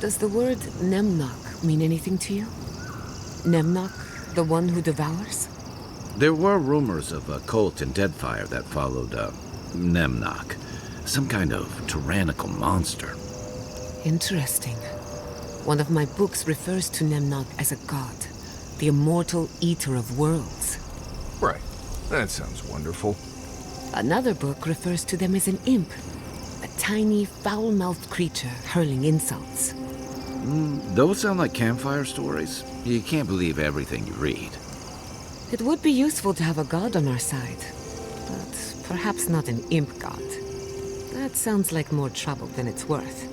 S2: Does the word Nemnok mean anything to you? Nemnok, the one who devours?
S7: There were rumors of a cult in Deadfire that followed Nemnok. Some kind of tyrannical monster.
S2: Interesting. One of my books refers to Nemnok as a god, the immortal eater of worlds.
S12: Right. That sounds wonderful.
S2: Another book refers to them as an imp, a tiny, foul-mouthed creature hurling insults.
S7: Those sound like campfire stories. You can't believe everything you read.
S2: It would be useful to have a god on our side, but perhaps not an imp god. That sounds like more trouble than it's worth.